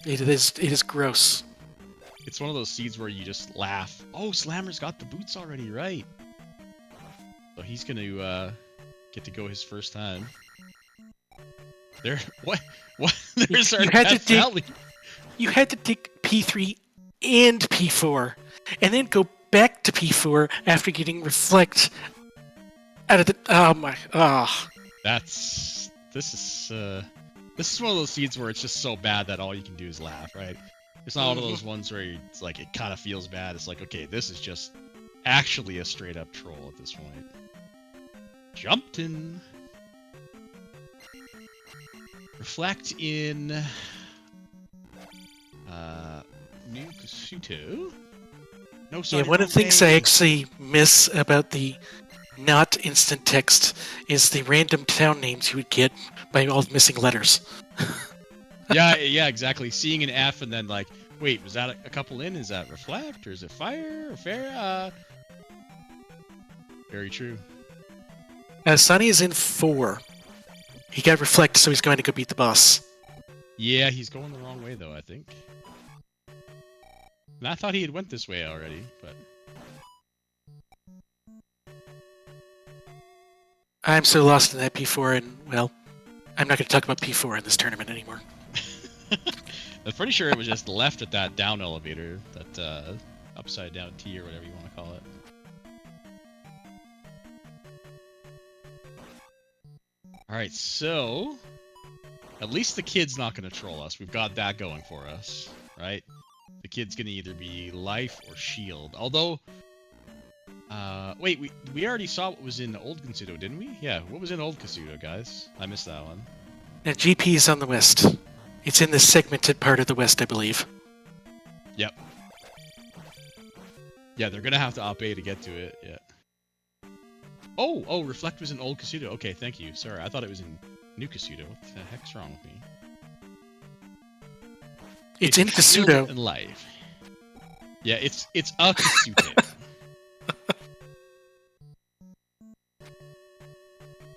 It is gross. It's one of those seeds where you just laugh. Oh, Slammer's got the boots already, right? So he's gonna get to go his first time. There, what? There's our You had to Death dig- Valley. You had to dig P3 and P4, and then go back to P4 after getting reflect out of the. Oh my! This is one of those seeds where it's just so bad that all you can do is laugh, right? It's not one of those ones where it's like it kind of feels bad. It's like, okay, this is just actually a straight up troll at this point. Jumped in. Reflect in New Kasuto. No, sorry. Yeah, one of the things I actually miss about the not instant text is the random town names you would get by all the missing letters. yeah, exactly. Seeing an F and then like, wait, was that a couple in? Is that reflect or is it fire or fair? Very true. Sonny is in 4. He got reflect, so he's going to go beat the boss. Yeah, he's going the wrong way though, I think. And I thought he had went this way already, but I'm so lost in that P4, and well, I'm not going to talk about P4 in this tournament anymore. I'm pretty sure it was just left at that down elevator, that upside down T or whatever you want to call it. Alright, so at least the kid's not going to troll us. We've got that going for us, right? The kid's going to either be life or shield. Although, wait, we already saw what was in Old Kasuto, didn't we? Yeah, what was in Old Kasuto, guys? I missed that one. Now, GP is on the west. It's in the segmented part of the west, I believe. Yep. Yeah, they're going to have to op A to get to it, yeah. Oh, Reflect was in Old Kasuto. Okay, thank you. Sorry, I thought it was in New Kasuto. What the heck's wrong with me? It's in shield Kasuto. and life. Yeah, it's a Kasuto.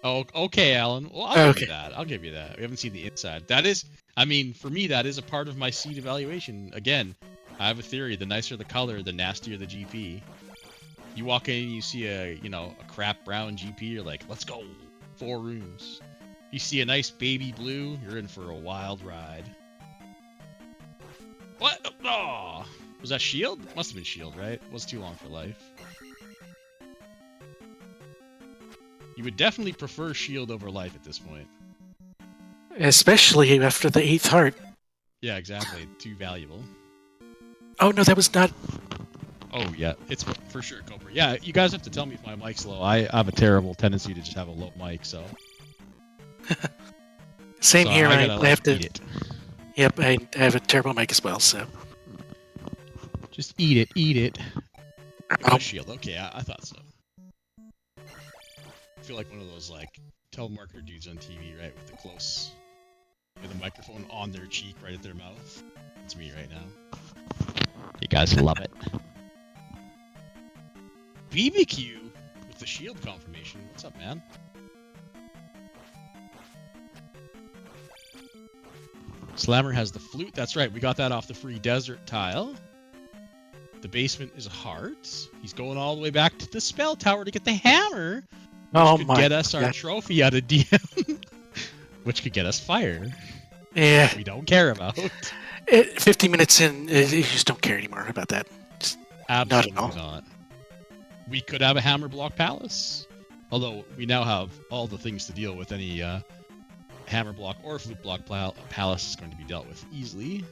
Oh, okay, Alan. Well, I'll give you that. I'll give you that. We haven't seen the inside. That is, I mean, for me, that is a part of my seed evaluation. Again, I have a theory: the nicer the color, the nastier the GP. You walk in, you see a crap brown GP, you're like, let's go, 4 rooms. You see a nice baby blue, you're in for a wild ride. What? Oh, was that shield? Must have been shield, right? It was too long for life. You would definitely prefer shield over life at this point. Especially after the 8th heart. Yeah, exactly. Too valuable. Oh, no, that was not... Oh, yeah. It's for sure, Cobra. Yeah, you guys have to tell me if my mic's low. I have a terrible tendency to just have a low mic, so... Same here. I have to... eat it. Yep, I have a terrible mic as well, so... Just eat it, eat it. Oh, shield. Okay, I thought so. I feel like one of those, like, telemarketer dudes on TV, right? With the close... with the microphone on their cheek, right at their mouth. It's me right now. You guys love it. BBQ with the shield confirmation. What's up, man? Slammer has the flute. That's right. We got that off the free desert tile. The basement is a heart. He's going all the way back to the spell tower to get the hammer. Which could get us our trophy out of DM. Which could get us fire. Yeah. We don't care about. 50 minutes in, you just don't care anymore about that. Just Absolutely not at all. not. We could have a hammer block palace. Although we now have all the things to deal with. Any hammer block or flute block palace is going to be dealt with easily.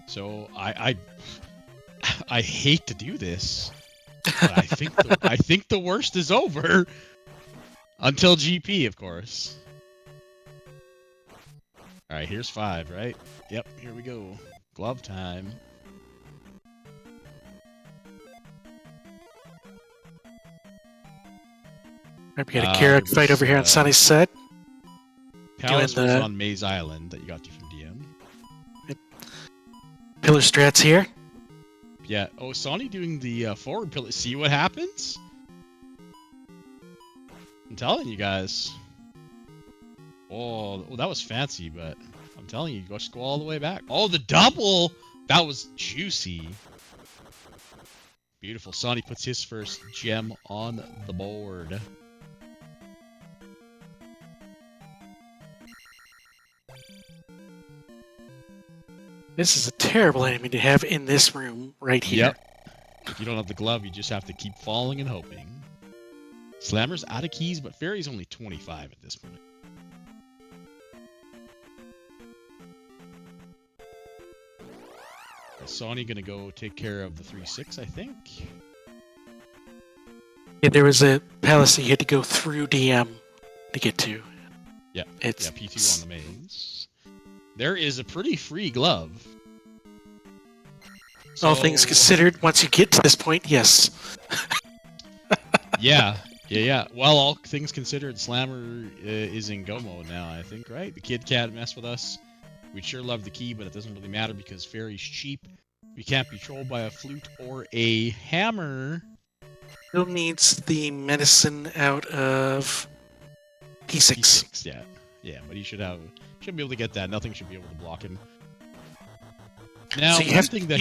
So I hate to do this, but I think the worst is over. Until GP, of course. All right, here's 5, right? Yep, here we go. Glove time. We got a carrot fight over here on Sunny's side. Palace was on Maze Island that you got to from DM. Pillar strats here. Yeah. Oh, Sony doing the forward pillar. See what happens? I'm telling you guys. Oh, that was fancy, but I'm telling you, just go all the way back. Oh, the double! That was juicy. Beautiful. Sony puts his first gem on the board. This is a terrible enemy to have in this room right here. Yep. If you don't have the glove, you just have to keep falling and hoping. Slammer's out of keys, but Fairy's only 25 at this point. Sony gonna go take care of the 3-6, I think. Yeah, there was a palace that you had to go through DM to get to. Yeah, P2 on the mains. There is a pretty free glove. All things considered, once you get to this point, yes. Yeah. Well, all things considered, Slammer is in go mode now, I think, right? The kid can't mess with us. We'd sure love the key, but it doesn't really matter because Fairy's cheap. We can't be trolled by a flute or a hammer. Still needs the medicine out of P6. P6, yeah, but he should be able to get that. Nothing should be able to block him. Now, so you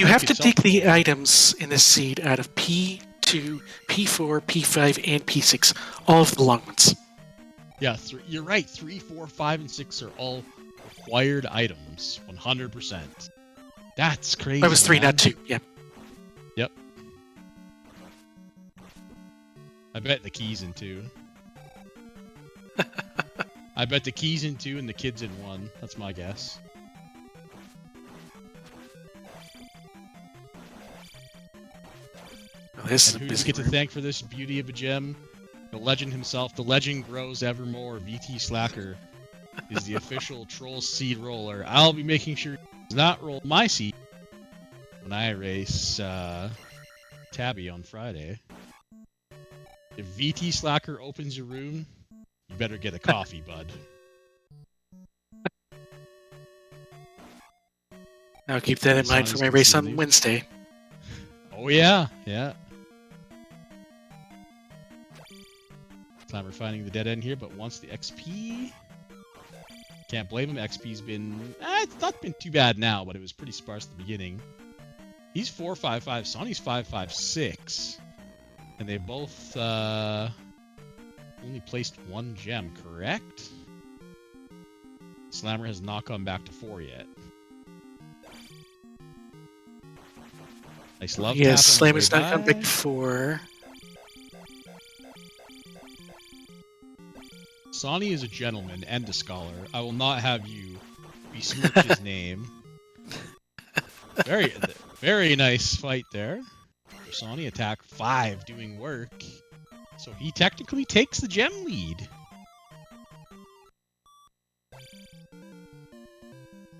have to take the items in this seed out of P2, P4, P5, and P6. All of the long ones. Yeah, you're right. 3, 4, 5, and 6 are all required items. 100%. That's crazy. That was 3, not 2. Yeah. Yep. I bet the key's in 2. I bet the key's in 2 and the kid's in 1. That's my guess. This and who do you get to thank for this beauty of a gem? The legend himself. The legend grows evermore. VT Slacker is the official troll seed roller. I'll be making sure he does not roll my seed when I race Tabby on Friday. If VT Slacker opens your room, you better get a coffee, bud. I'll keep that in mind for my race on Wednesday. Oh yeah, yeah. Time we're finding the dead end here, but once the XP, can't blame him. XP's been, it's not been too bad now, but it was pretty sparse at the beginning. He's 455, Sonny's 556, and they both only placed one gem, correct? Slammer has not gone back to 4 yet. Nice love tap. Yes, Slammer's not come back to 4. Sonny is a gentleman and a scholar. I will not have you besmirch his name. Very nice fight there. Sonny attack 5 doing work. So he technically takes the gem lead.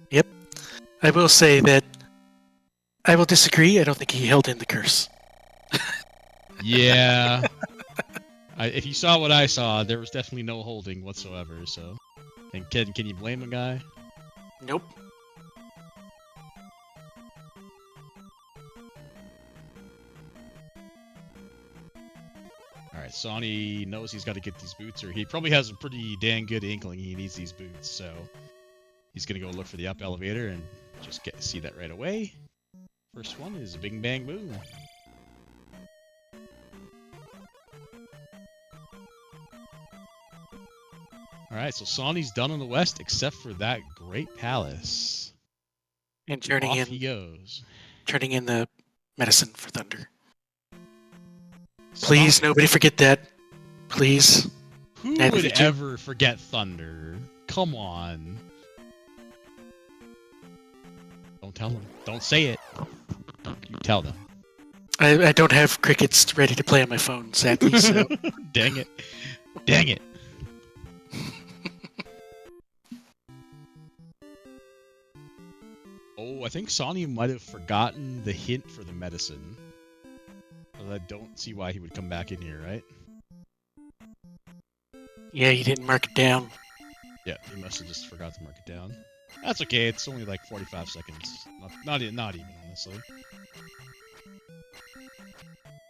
Yep. I will say that I will disagree. I don't think he held in the curse. Yeah. If you saw what I saw, there was definitely no holding whatsoever, so... And can you blame a guy? Nope. Alright, Sonny knows he's got to get these boots, or he probably has a pretty dang good inkling he needs these boots, so... He's gonna go look for the up elevator and just see that right away. First one is a bing bang boom. Alright, so Sonny's done on the west except for that great palace. And turning Off in he goes. Turning in the medicine for Thunder. Please, nobody forget that. Please. Who would ever forget Thunder? Come on. Don't tell them. Don't say it. You tell them. I don't have crickets ready to play on my phone, sadly, so... Dang it. Dang it. Oh, I think Sonny might have forgotten the hint for the medicine. But I don't see why he would come back in here, right? Yeah, you didn't mark it down. Yeah, he must have just forgot to mark it down. That's okay, it's only like 45 seconds. Not even, honestly.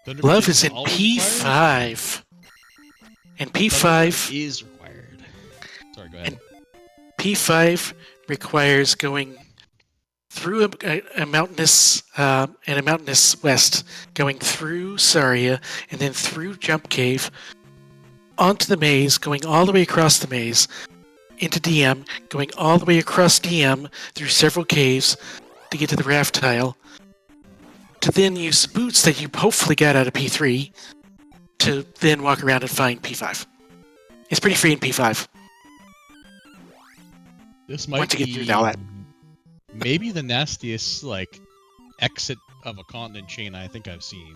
Love is in P5. And P5 is required. Sorry, go ahead. And P5 requires going through a mountainous west, going through Saria, and then through Jump Cave, onto the maze, going all the way across the maze, into DM, going all the way across DM through several caves to get to the raft tile, to then use the boots that you hopefully got out of P3 to then walk around and find P5. It's pretty free in P5. This might Once you get through all that. Maybe the nastiest, like, exit of a continent chain I think I've seen.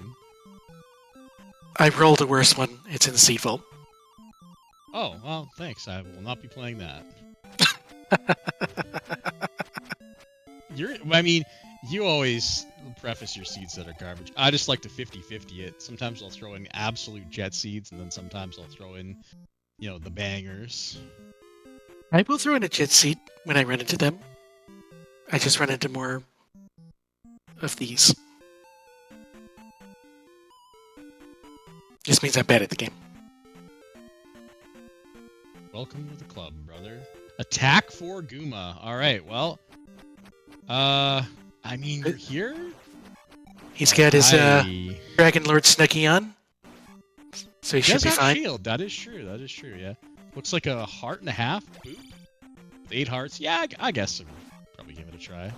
I rolled a worse one. It's in the Seed Vault. Oh, well, thanks. I will not be playing that. You always preface your seeds that are garbage. I just like to 50-50 it. Sometimes I'll throw in absolute jet seeds, and then sometimes I'll throw in, the bangers. I will throw in a jet seed when I run into them. I just run into more of these. Just means I'm bad at the game. Welcome to the club, brother. Attack for Guma. Alright, well... you're here? He's got his Dragon Lord Snuggie on. So he should be fine. Shield. That is true, yeah. Looks like a heart and a half. Boop. With 8 hearts. Yeah, I guess I'll probably give it a try.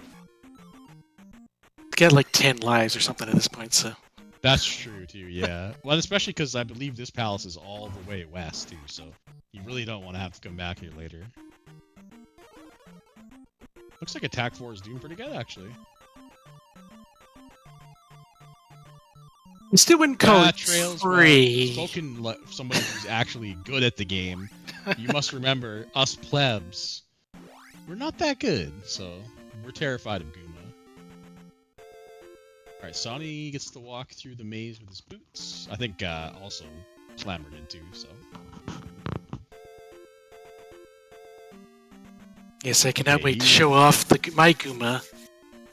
He's got like 10 lives or something at this point, so... That's true, too, yeah. Well, especially because I believe this palace is all the way west, too, so... You really don't want to have to come back here later. Looks like Attack 4 is doing pretty good, actually. I still wouldn't call it free. Well, spoken like somebody who's actually good at the game, you must remember, us plebs, we're not that good, so we're terrified of Guma. Alright, Sonny gets to walk through the maze with his boots. I think also Slammer did too, so... Yes, I cannot wait to show off my Guma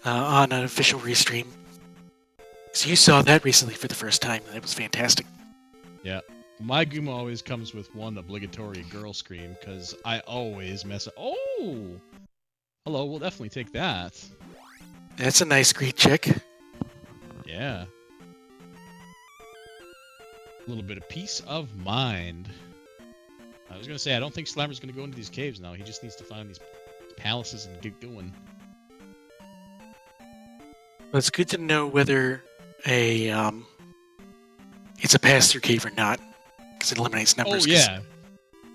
on an official restream. So you saw that recently for the first time, and it was fantastic. Yeah. My Goomba always comes with one obligatory girl scream, because I always mess up. Oh! Hello, we'll definitely take that. That's a nice greet check. Yeah. A little bit of peace of mind. I was going to say, I don't think Slammer's going to go into these caves now. He just needs to find these palaces and get going. Well, it's good to know whether it's a pass-through cave or not, because it eliminates numbers. Oh, yeah.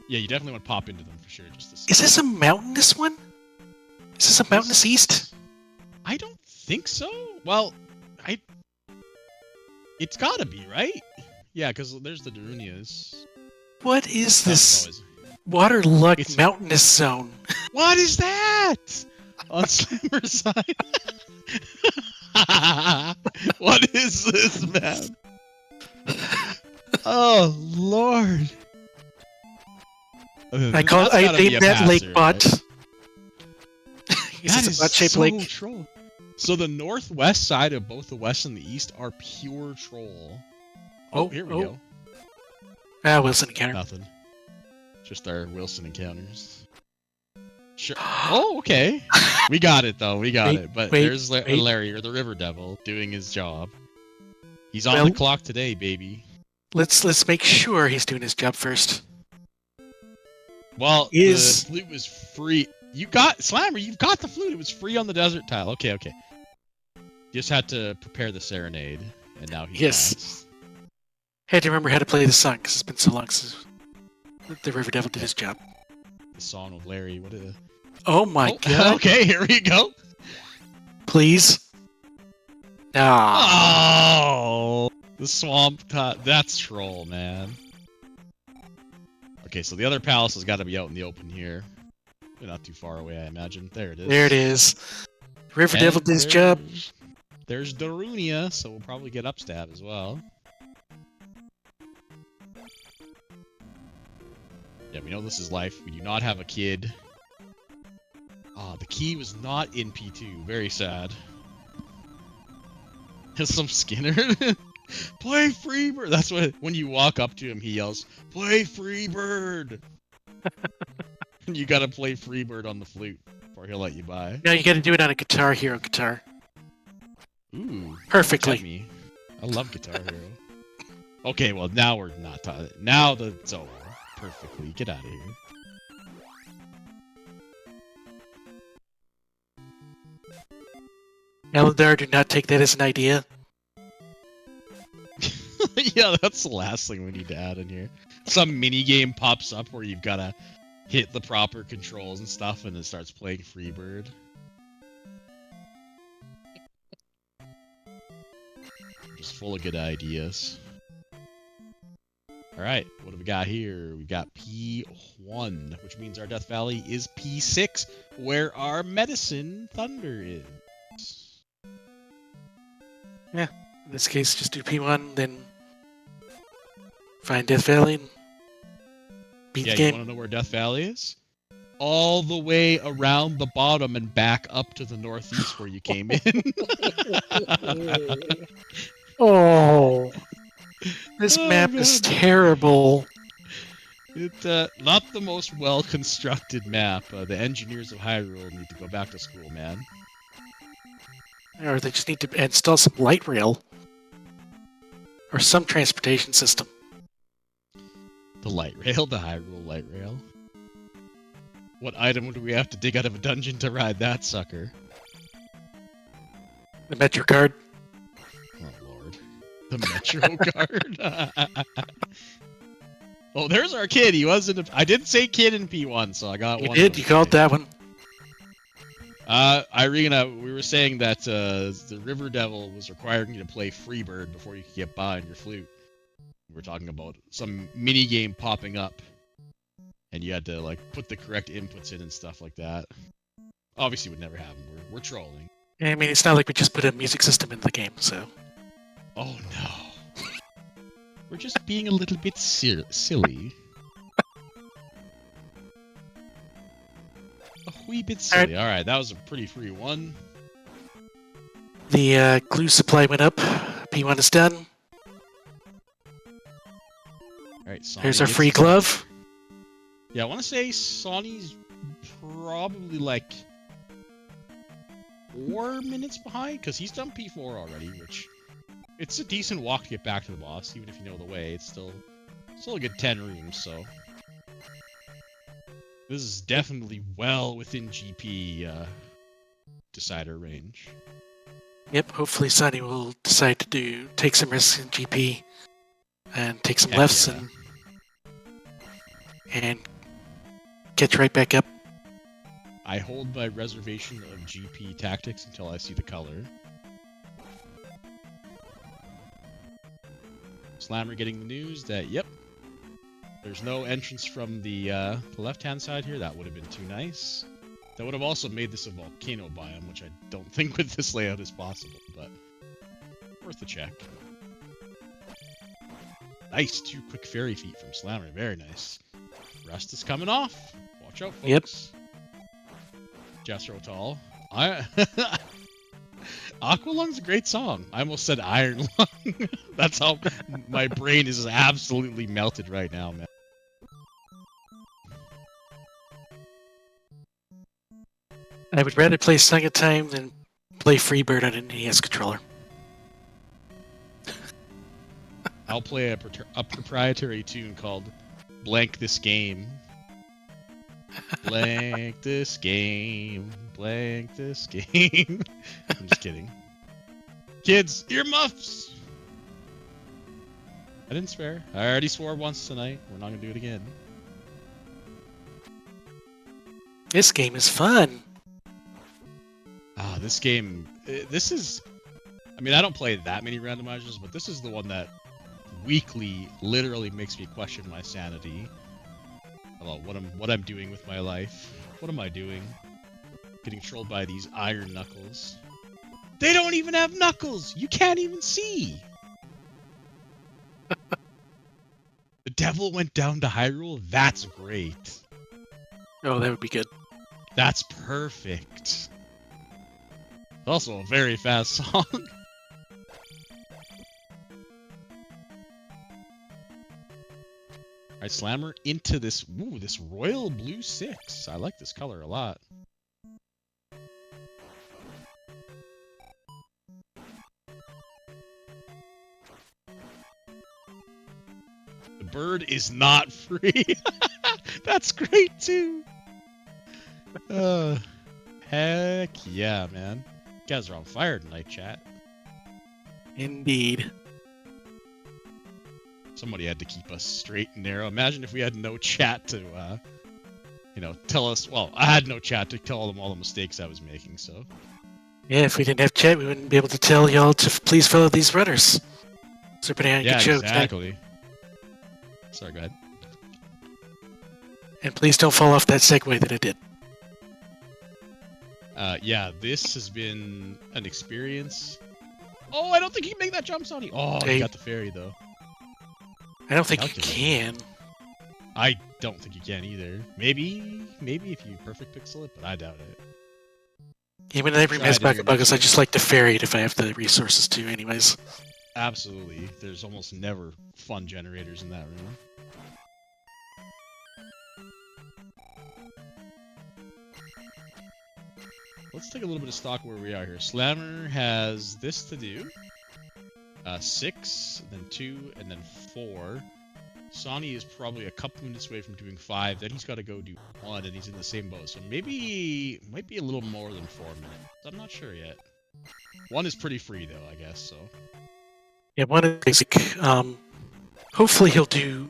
Yeah, you definitely want to pop into them for sure. Just to see. Is this a mountainous one? Is this a mountainous east? I don't think so. Well, it's got to be, right? Yeah, because there's the Darunias. What is this Always. waterlogged mountainous zone? What is that? On Slammer's side. What is this, man? Oh, Lord. I named that lake bot. Right? That is a bot-shaped lake. Troll. So the northwest side of both the west and the east are pure troll. Oh, here we go. Ah, Wilson encounter. Nothing. Just our Wilson encounters. Sure. Oh, okay. We got it, though. We got it. But there's Larry, or the River Devil, doing his job. He's on the clock today, baby. Let's make sure he's doing his job first. Well, the flute was free. You got Slammer. You've got the flute. It was free on the desert tile. Okay, okay. Just had to prepare the serenade, and now he's Yes. Had to remember how to play the song because it's been so long since the River Devil did his job. The song of Larry. What a... Oh my god. Okay, here we go. Please. Ah. Oh, the swamp top. That's troll, man. Okay, so the other palace has got to be out in the open here. We're not too far away, I imagine. There it is. There it is. River Devil did his job. There's Darunia, so we'll probably get upstab as well. Yeah, we know this is life. We do not have a kid. Ah, the key was not in P2. Very sad. Has some Skinner. Play Freebird. That's what, when you walk up to him, he yells, "Play Freebird." You gotta play Freebird on the flute before he'll let you by. No, you gotta do it on a Guitar Hero guitar. Ooh. Perfectly. I love Guitar Hero. Okay, well, now we're not talking. Now it's over. Perfectly. Get out of here. Eldar, do not take that as an idea. Yeah, that's the last thing we need to add in here. Some mini game pops up where you've gotta hit the proper controls and stuff, and it starts playing Freebird. Just full of good ideas. Alright, what do we got here? We got P1, which means our Death Valley is P6, where our Medicine Thunder is. Yeah, in this case, just do P1, then find Death Valley and beat the game. You want to know where Death Valley is? All the way around the bottom and back up to the northeast where you came in. Oh, this map is terrible. Not the most well-constructed map. The engineers of Hyrule need to go back to school, man. Or they just need to install some light rail. Or some transportation system. The light rail? The Hyrule light rail? What item do we have to dig out of a dungeon to ride that sucker? The Metro card. Oh, Lord. The Metro card? Oh, there's our kid. He wasn't. I did say kid in P1, so I got one. You did? You called that one? Irina, we were saying that the River Devil was requiring you to play Freebird before you could get by on your flute. We were talking about some mini game popping up, and you had to like put the correct inputs in and stuff like that. Obviously, it would never happen. We're trolling. I mean, it's not like we just put a music system in the game, so. Oh no, we're just being a little bit silly. A wee bit silly. Alright, that was a pretty free one. The glue supply went up. P1 is done. All right, Sony There's our gets free his number. glove. Yeah, I want to say Sonny's probably like 4 minutes behind because he's done P4 already, which it's a decent walk to get back to the boss, even if you know the way. It's still a good 10 rooms, so this is definitely well within GP decider range. Yep, hopefully Sonny will decide to take some risks in GP and take some Heck lefts yeah. and catch right back up. I hold my reservation of GP tactics until I see the color. Slammer getting the news that, yep, there's no entrance from the left-hand side here. That would have been too nice. That would have also made this a volcano biome, which I don't think with this layout is possible, but worth a check. Nice, 2 quick fairy feet from Slammer. Very nice. Rest is coming off. Watch out, folks. Yep. Jethro Tull. Aqualung's a great song. I almost said Iron Lung. That's how my brain is absolutely melted right now, man. I would rather play Song of Time than play Freebird on an NES controller. I'll play a proprietary tune called Blank This Game. Blank this game. Blank this game. I'm just kidding. Kids, earmuffs! I didn't swear. I already swore once tonight. We're not going to do it again. This game is fun. Ah, this game... This is... I mean, I don't play that many randomizers, but this is the one that weekly literally makes me question my sanity about what I'm doing with my life. What am I doing? Getting trolled by these iron knuckles. They don't even have knuckles! You can't even see! The devil went down to Hyrule? That's great. Oh, that would be good. That's perfect. Also a very fast song. Alright, Slammer into this, ooh, this royal blue 6. I like this color a lot. The bird is not free. That's great too. Heck yeah, man. You guys are on fire tonight, chat. Indeed. Somebody had to keep us straight and narrow. Imagine if we had no chat to, tell us. Well, I had no chat to tell them all the mistakes I was making, so. Yeah, if we didn't have chat, we wouldn't be able to tell y'all to please follow these runners. So, putting on a good show tonight. Exactly. Sorry, go ahead. And please don't fall off that segue that I did. Yeah, this has been an experience. Oh, I don't think you can make that jump, Sonny. Oh, Hey. you got the fairy, though. I don't think you Calculated. can. I don't think you can either. Maybe if you perfect pixel it, but I doubt it. Even when every Try has to do back your buggers, I next just like to ferry it if I have the resources to, anyways. Absolutely. There's almost never fun generators in that room. Let's take a little bit of stock where we are here. Slammer has this to do. 6, then 2, and then 4. Sonny is probably a couple minutes away from doing 5. Then he's got to go do 1, and he's in the same boat. So maybe might be a little more than 4 minutes. I'm not sure yet. 1 is pretty free though, I guess. So Yeah, one is basic. Hopefully he'll do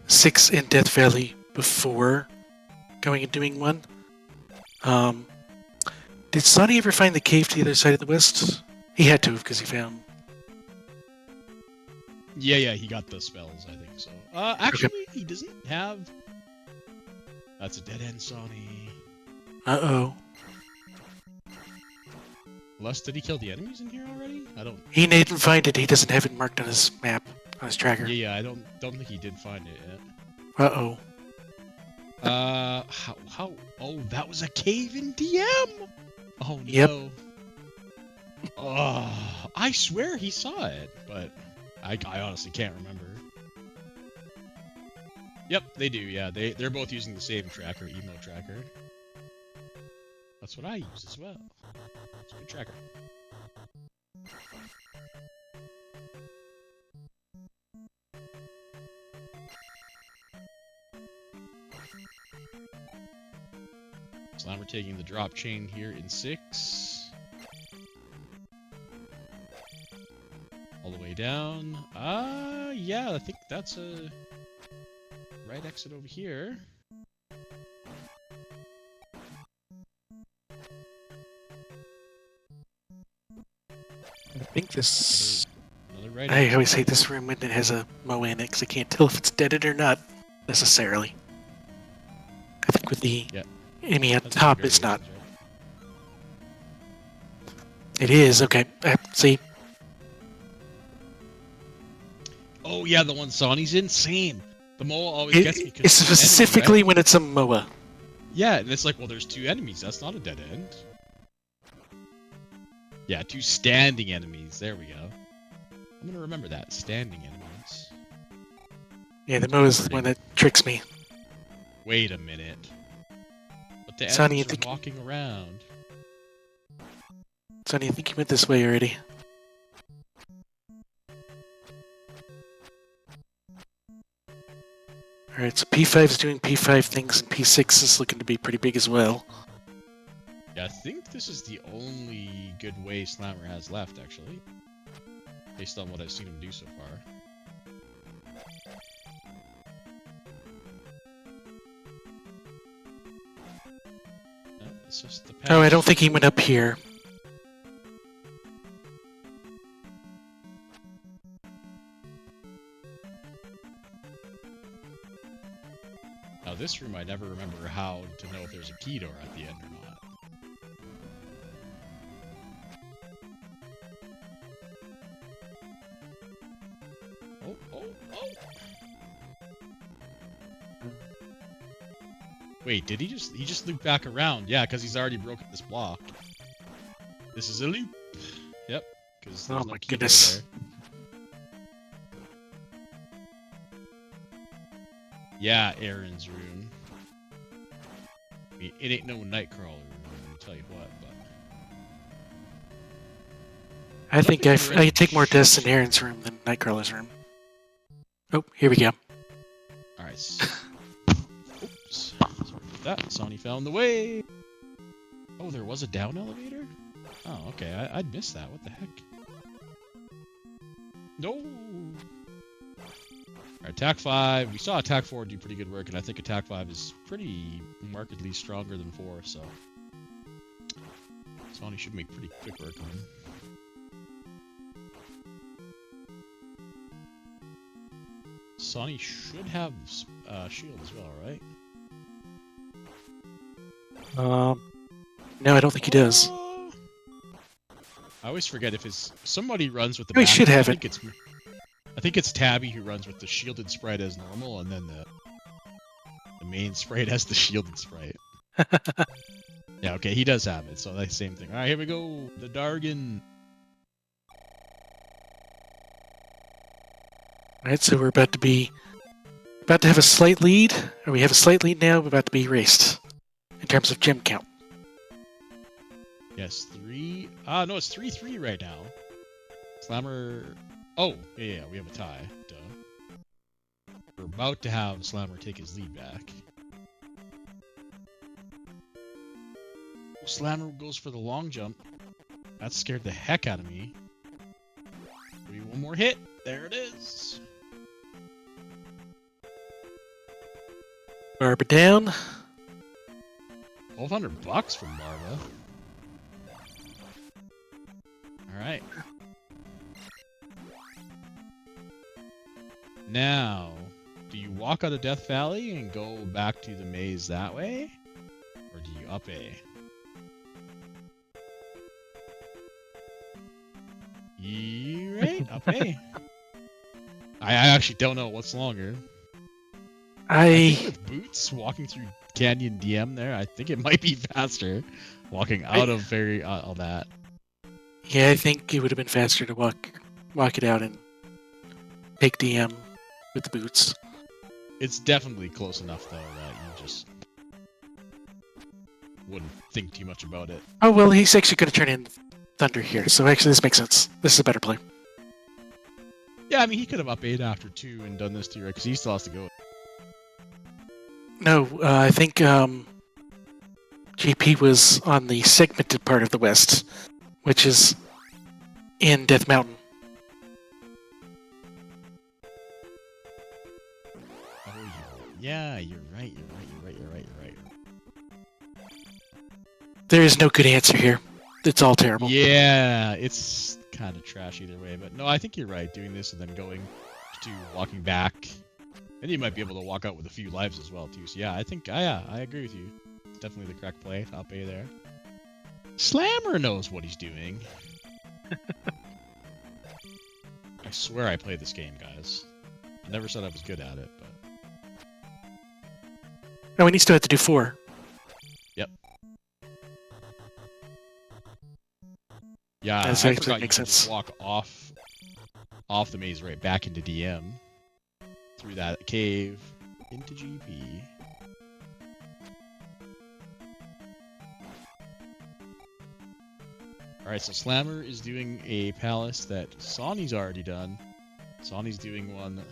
6 in Death Valley before going and doing 1. Did Sonny ever find the cave to the other side of the west? He had to have, because he found... yeah, he got the spells. I think so. Actually, he doesn't have. That's a dead end, Sonny. Uh-oh. Unless, did he kill the enemies in here already? I don't. He didn't find it. He doesn't have it marked on his map, on his tracker. Yeah, I don't think he did find it yet. Uh-oh. How? Oh, that was a cave in DM. Oh Yep. no. Oh, I swear he saw it, but I honestly can't remember. Yep, they do. Yeah, they're both using the same tracker, emo tracker. That's what I use as well. It's a good tracker. Slammer taking the drop chain here in 6. All the way down. Yeah, I think that's a right exit over here. I think this... Another right I exit. always hate this room when it has a Moe in it, because I can't tell if it's deaded or not, necessarily. I think with the enemy at the top, it's not. Right? It is, okay. See? Oh yeah, the one Sawney's in? Same. The Moa always gets me. It's specifically when it's a Moa. Yeah, and it's like, well, there's 2 enemies. That's not a dead end. Yeah, 2 standing enemies. There we go. I'm gonna remember that. Standing enemies. Yeah, the Moa is the one that tricks me. Wait a minute. But the Sonny, enemies are walking around. Sonny, I think you went this way already. Alright, so P5 is doing P5 things, and P6 is looking to be pretty big as well. Yeah, I think this is the only good way Slammer has left, actually. Based on what I've seen him do so far. It's just the Oh, I don't think he went up here. Now this room I never remember how to know if there's a key door at the end or not. Oh! Wait, did he just loop back around? Yeah, because he's already broken this block. This is a loop. Yep. Because oh my goodness. There. Yeah, Aaron's room. I mean, it ain't no Nightcrawler room, I'll tell you what, but... I think I take more deaths in Aaron's room than Nightcrawler's room. Oh, here we go. Alright. Oops. Sorry about that. Sonny found the way! Oh, there was a down elevator? Oh, okay. I'd missed that. What the heck? No! Alright, attack 5. We saw attack 4 do pretty good work, and I think attack 5 is pretty markedly stronger than 4, so... Sonny should make pretty quick work on him. Sonny should have shield as well, right? No, I don't think he does. I always forget if somebody runs with the. He should have it. I think it's Tabby who runs with the shielded sprite as normal, and then the main sprite has the shielded sprite. Yeah, okay, he does have it, so that's the same thing. All right, here we go. The Dargan. Alright, so we're about to have a slight lead, or we have a slight lead now, we're about to be raced, in terms of gem count. Yes, 3... no, it's 3-3 right now. Slammer... Oh, yeah, we have a tie. Duh. We're about to have Slammer take his lead back. Slammer goes for the long jump. That scared the heck out of me. Maybe one more hit. There it is. Barba down. $1,200 from Barba. Alright. Now, do you walk out of Death Valley and go back to the maze that way? Or do you up A? Right, up A. I actually don't know what's longer. I think with Boots walking through Canyon DM there, I think it might be faster walking out of all that. Yeah, I think it would have been faster to walk it out and take DM with the boots. It's definitely close enough though that you just wouldn't think too much about it. Oh well, he's actually going to turn in Thunder here, so actually this makes sense. This is a better play. Yeah, I mean he could have up 8 after 2 and done this to you, right? Because he still has to go. No, I think JP was on the segmented part of the west, which is in Death Mountain. Oh, yeah, you're right. There is no good answer here. It's all terrible. Yeah, it's kind of trash either way. But no, I think you're right. Doing this and then going to walking back. And you might be able to walk out with a few lives as well, too. So yeah, I think, I agree with you. It's definitely the correct play. Top A there. Slammer knows what he's doing. I swear I played this game, guys. I never said I was good at it, but... No, we still have to do 4. Yep. Yeah, That I actually forgot you makes could just sense. walk off the maze right back into DM. Through that cave into GP. Alright, so Slammer is doing a palace that Sawney's already done. Sawney's doing one that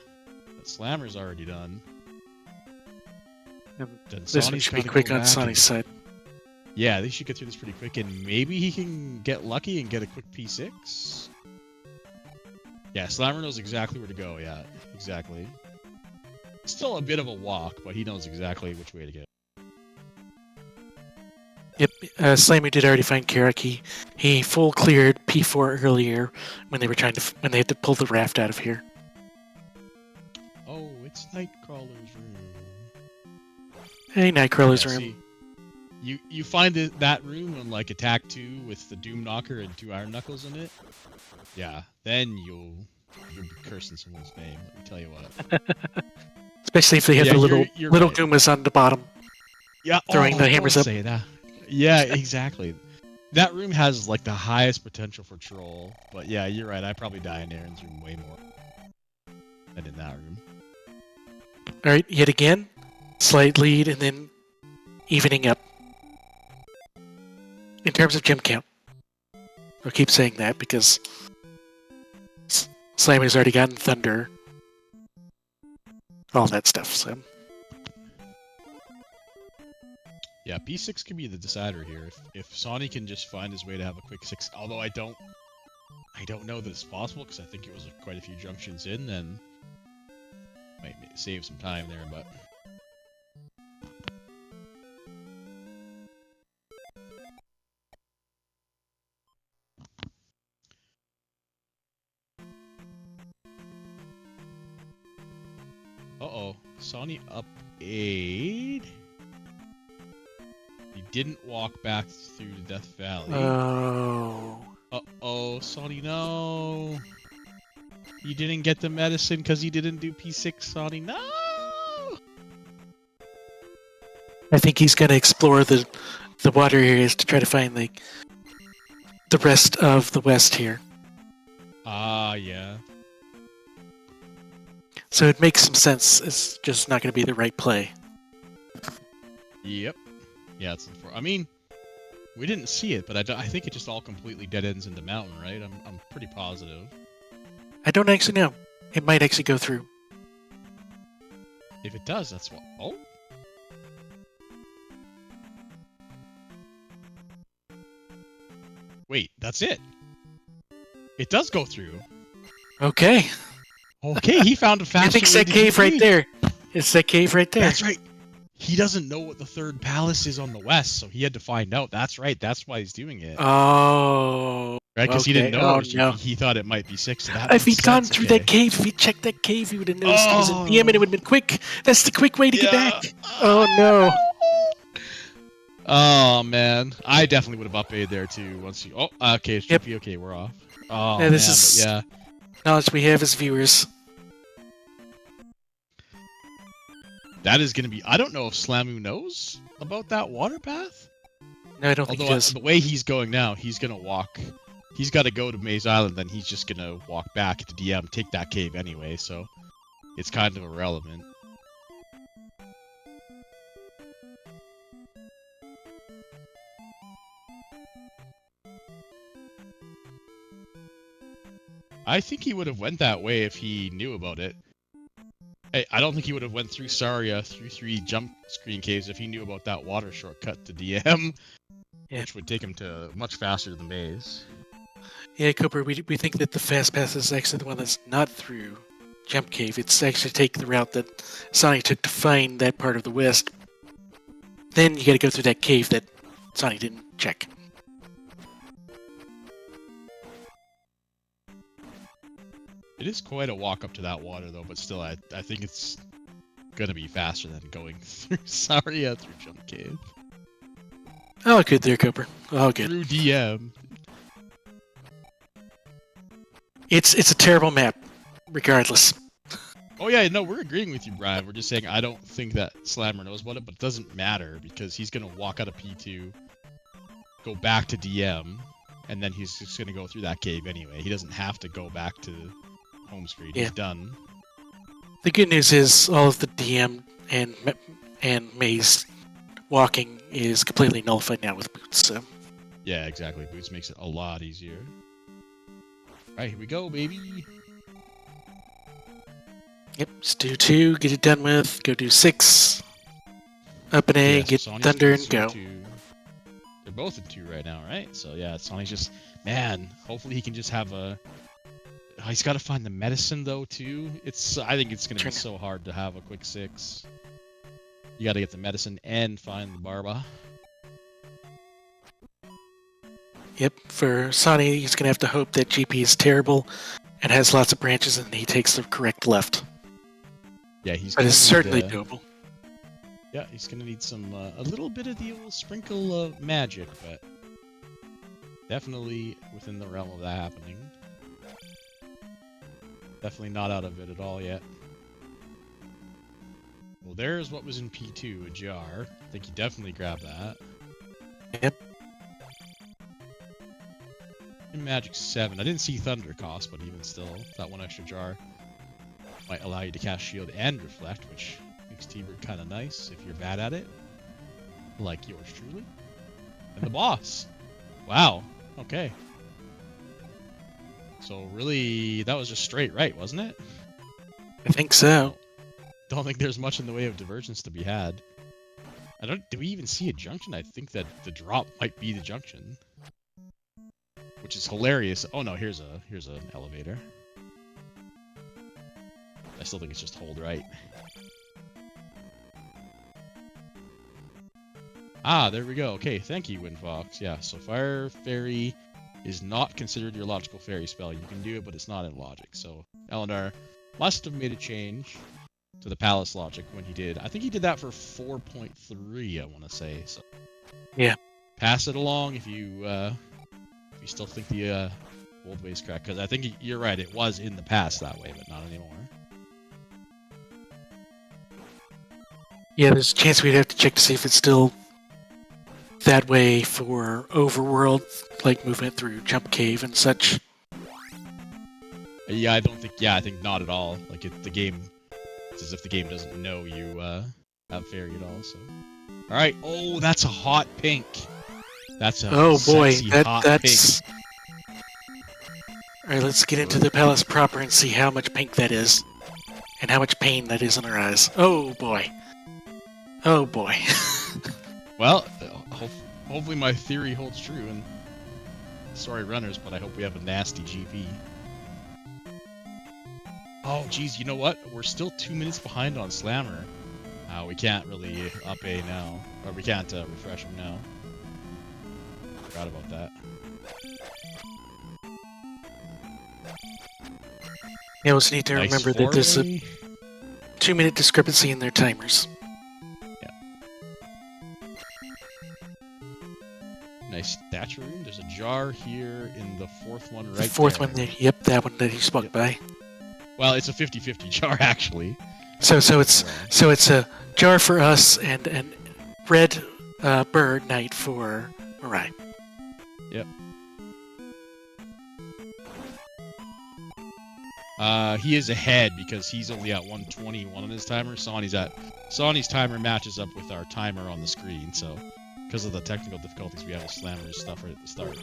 Slammer's already done. Then This one Sawney's should be gotta quick go on back Sonny's side. Yeah, they should get through this pretty quick, and maybe he can get lucky and get a quick P6. Yeah, Slammer knows exactly where to go, yeah, exactly. Still a bit of a walk, but he knows exactly which way to go. Yep, Slammer did already find Carrick. He full cleared P4 earlier when they were when they had to pull the raft out of here. Oh, it's Nightcrawler's room. Hey, Nightcrawler's Yeah, room. see, you find that room on like attack 2 with the Doom Knocker and 2 Iron Knuckles in it. Yeah, then you'll be cursing someone's name. Let me tell you what. Especially if they have Yeah, the little you're little right. Goombas on the bottom. Yeah, Throwing the don't hammers up. Say that. Yeah, exactly. That room has like the highest potential for troll, but yeah, you're right. I probably die in Aaron's room way more than in that room. All right, yet again, slight lead and then evening up. In terms of gem count, I'll keep saying that because Slammer's already gotten Thunder, all that stuff. So Yeah, P6 can be the decider here. If Sawney can just find his way to have a quick 6, although I don't know that it's possible because I think it was quite a few junctions in, then might save some time there, but. Uh-oh, Sawney up 8. He didn't walk back through to Death Valley. oh, Uh-oh, Sawney, no! You didn't get the medicine because you didn't do P6, Sawney, no! I think he's gonna explore the water areas to try to find the rest of the west here. Ah, yeah. So it makes some sense. It's just not going to be the right play. Yep. Yeah, it's I mean, we didn't see it, but I think it just all completely dead ends into mountain, right? I'm pretty positive. I don't actually know. It might actually go through. If it does, that's what. Oh. Wait, that's it. It does go through. Okay. Okay, he found a faster I think it's way that to cave GP. right there. It's that cave right there. That's right. He doesn't know what the third palace is on the west, so he had to find out. That's right. That's why he's doing it. Oh. Right, because he didn't okay. know. Oh, no. He thought it might be 6. So that If he'd makes gone sense, through okay. that cave, if he checked that cave, he would have noticed it was a Oh. DM and it would have been quick. That's the quick way to get Yeah. back. Oh, no. Oh man, I definitely would have up A there too. Once you. Oh, okay, it's Yep. GP. Okay, we're off. Oh Yeah, this man, is- but yeah. Knowledge we have as viewers. That is gonna be. I don't know if Slamu knows about that water path. No, I don't think he Although does. the way he's going now, he's gonna walk he's got to go to Maze Island, then he's just gonna walk back to DM, take that cave anyway, so it's kind of irrelevant. I think he would have went that way if he knew about it. I don't think he would have went through Saria through 3 jump screen caves if he knew about that water shortcut to DM, which would take him to much faster than Maze. Yeah, Cooper, we think that the fast path is actually the one that's not through Jump Cave. It's actually take the route that Sonic took to find that part of the West. Then you gotta go through that cave that Sonic didn't check. It is quite a walk up to that water, though, but still, I think it's gonna be faster than going through Saria through Jump Cave. Oh, good there, Cooper. Oh, good. Through DM. It's a terrible map, regardless. Oh yeah, no, we're agreeing with you, Brian. We're just saying I don't think that Slammer knows about it, but it doesn't matter because he's gonna walk out of P2, go back to DM, and then he's just gonna go through that cave anyway. He doesn't have to go back to home screen. He's done. The good news is all of the DM and Maze walking is completely nullified now with Boots. So. Yeah, exactly. Boots makes it a lot easier. Alright, here we go, baby. Yep, just do 2, get it done with, go do 6. Up an A, get Thunder, and go. 2. They're both in 2 right now, right? So yeah, Sony's just... Man, hopefully he can just have a... Oh, he's got to find the medicine, though, too. I think it's going to be so hard to have a quick 6. You got to get the medicine and find the Barba. Yep, for Sonny, he's going to have to hope that GP is terrible and has lots of branches and he takes the correct left. Yeah, he's. But it's certainly doable. Yeah, he's going to need some a little bit of the old sprinkle of magic, but definitely within the realm of that happening. Definitely not out of it at all yet. Well, there's what was in P2, a jar. I think he definitely grabbed that. Yep. In Magic 7, I didn't see Thunder cost, but even still, that one extra jar might allow you to cast Shield and Reflect, which makes T-Bird kind of nice if you're bad at it. Like yours truly. And the boss. Wow. Okay. So really, that was just straight right, wasn't it? I think so. Don't think there's much in the way of divergence to be had. Do we even see a junction? I think that the drop might be the junction. Which is hilarious. Oh no, here's an elevator. I still think it's just hold right. Ah, there we go. Okay, thank you, Windfox. Yeah, so Fire Fairy is not considered your logical fairy spell. You can do it, but it's not in logic. So Eleanor must have made a change to the Palace logic when he did. I think he did that for 4.3, I want to say. So yeah, pass it along if you still think the old way is correct, because I think you're right. It was in the past that way, but not anymore. Yeah, there's a chance we'd have to check to see if it's still that way for overworld, like movement through Jump Cave and such. Yeah, I think not at all. Like the game, it's as if the game doesn't know you have fairy at all. So, all right. Oh, that's a hot pink. That's a sexy, hot that's. Pink. All right, let's get into the palace proper and see how much pink that is, and how much pain that is in our eyes. Oh boy. Oh boy. Well, hopefully my theory holds true, and sorry runners, but I hope we have a nasty GP. Oh, geez, you know what? We're still 2 minutes behind on Slammer. We can't really up A now, or we can't refresh him now. Forgot about that. You also need to remember that there's a 2-minute discrepancy in their timers. Nice statue room. There's a jar here in the fourth one right there. The fourth one there. Yep, that one that he spoke by. Well, it's a 50-50 jar, actually. So it's a jar for us and red bird night for Mirai. Yep. He is ahead because he's only at 121 on his timer. Sawney's timer matches up with our timer on the screen, so because of the technical difficulties we have with Slammer's stuff right at the start.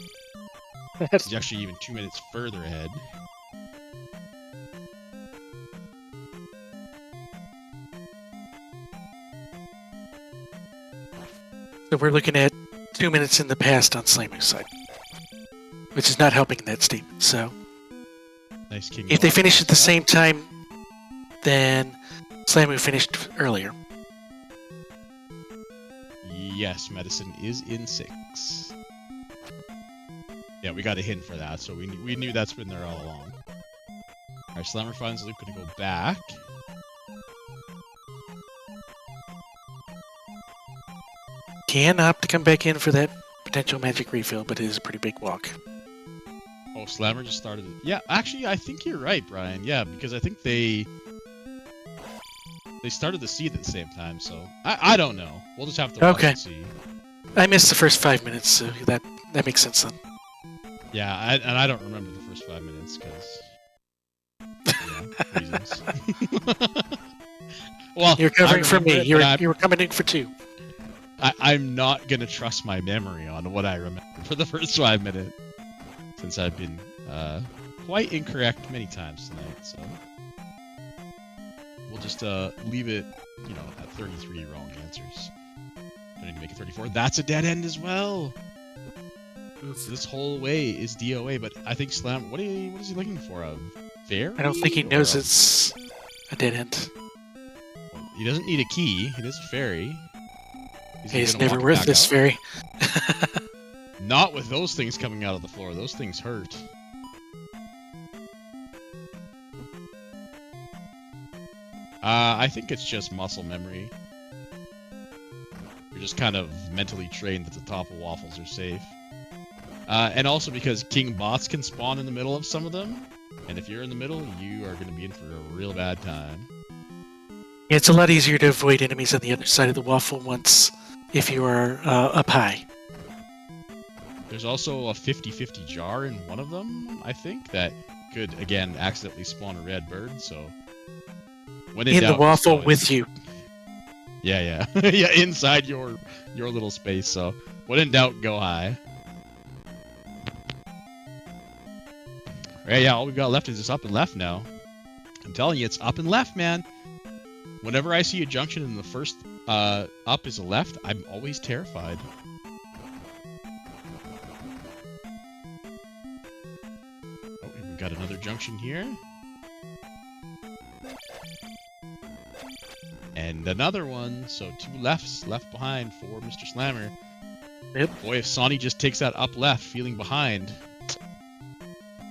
He's actually even 2 minutes further ahead. So we're looking at 2 minutes in the past on Slammer's side, which is not helping that statement. So Nice king. if they finish at the same time, then Slammer finished earlier. Yes, medicine is in 6. Yeah, we got a hint for that, so we knew that's been there all along. Alright, Slammer finds Luke, gonna go back. Can opt to come back in for that potential magic refill, but it is a pretty big walk. Oh, Slammer just started it. Yeah, actually, I think you're right, Brian. Yeah, because I think they started the seed at the same time, so I don't know. We'll just have to watch and see. I missed the first 5 minutes, so that makes sense then. Yeah, I don't remember the first 5 minutes because reasons. Well, you're covering for me. You were coming in for 2. I'm not gonna trust my memory on what I remember for the first 5 minutes, since I've been quite incorrect many times tonight. So we'll just leave it, at 33 wrong answers. I need to make it 34. That's a dead end as well. This whole way is DOA, but I think Slam. What is he looking for? A fairy? I don't think he knows it's a dead end. He doesn't need a key. It is a fairy. He's never worth this fairy. Not with those things coming out of the floor. Those things hurt. I think it's just muscle memory. You're just kind of mentally trained that the top of waffles are safe. And also because king bots can spawn in the middle of some of them. And if you're in the middle, you are going to be in for a real bad time. Yeah, it's a lot easier to avoid enemies on the other side of the waffle once if you are up high. There's also a 50-50 jar in one of them, I think, that could, again, accidentally spawn a red bird, so... When in doubt, the waffle with you. Yeah. Yeah, inside your little space, so... When in doubt, go high. Alright, yeah, all we've got left is just up and left now. I'm telling you, it's up and left, man! Whenever I see a junction and the first up is a left, I'm always terrified. Oh, and we've got another junction here. And another one, so 2 lefts left behind for Mr. Slammer. Yep. Boy, if Sonny just takes that up left, feeling behind,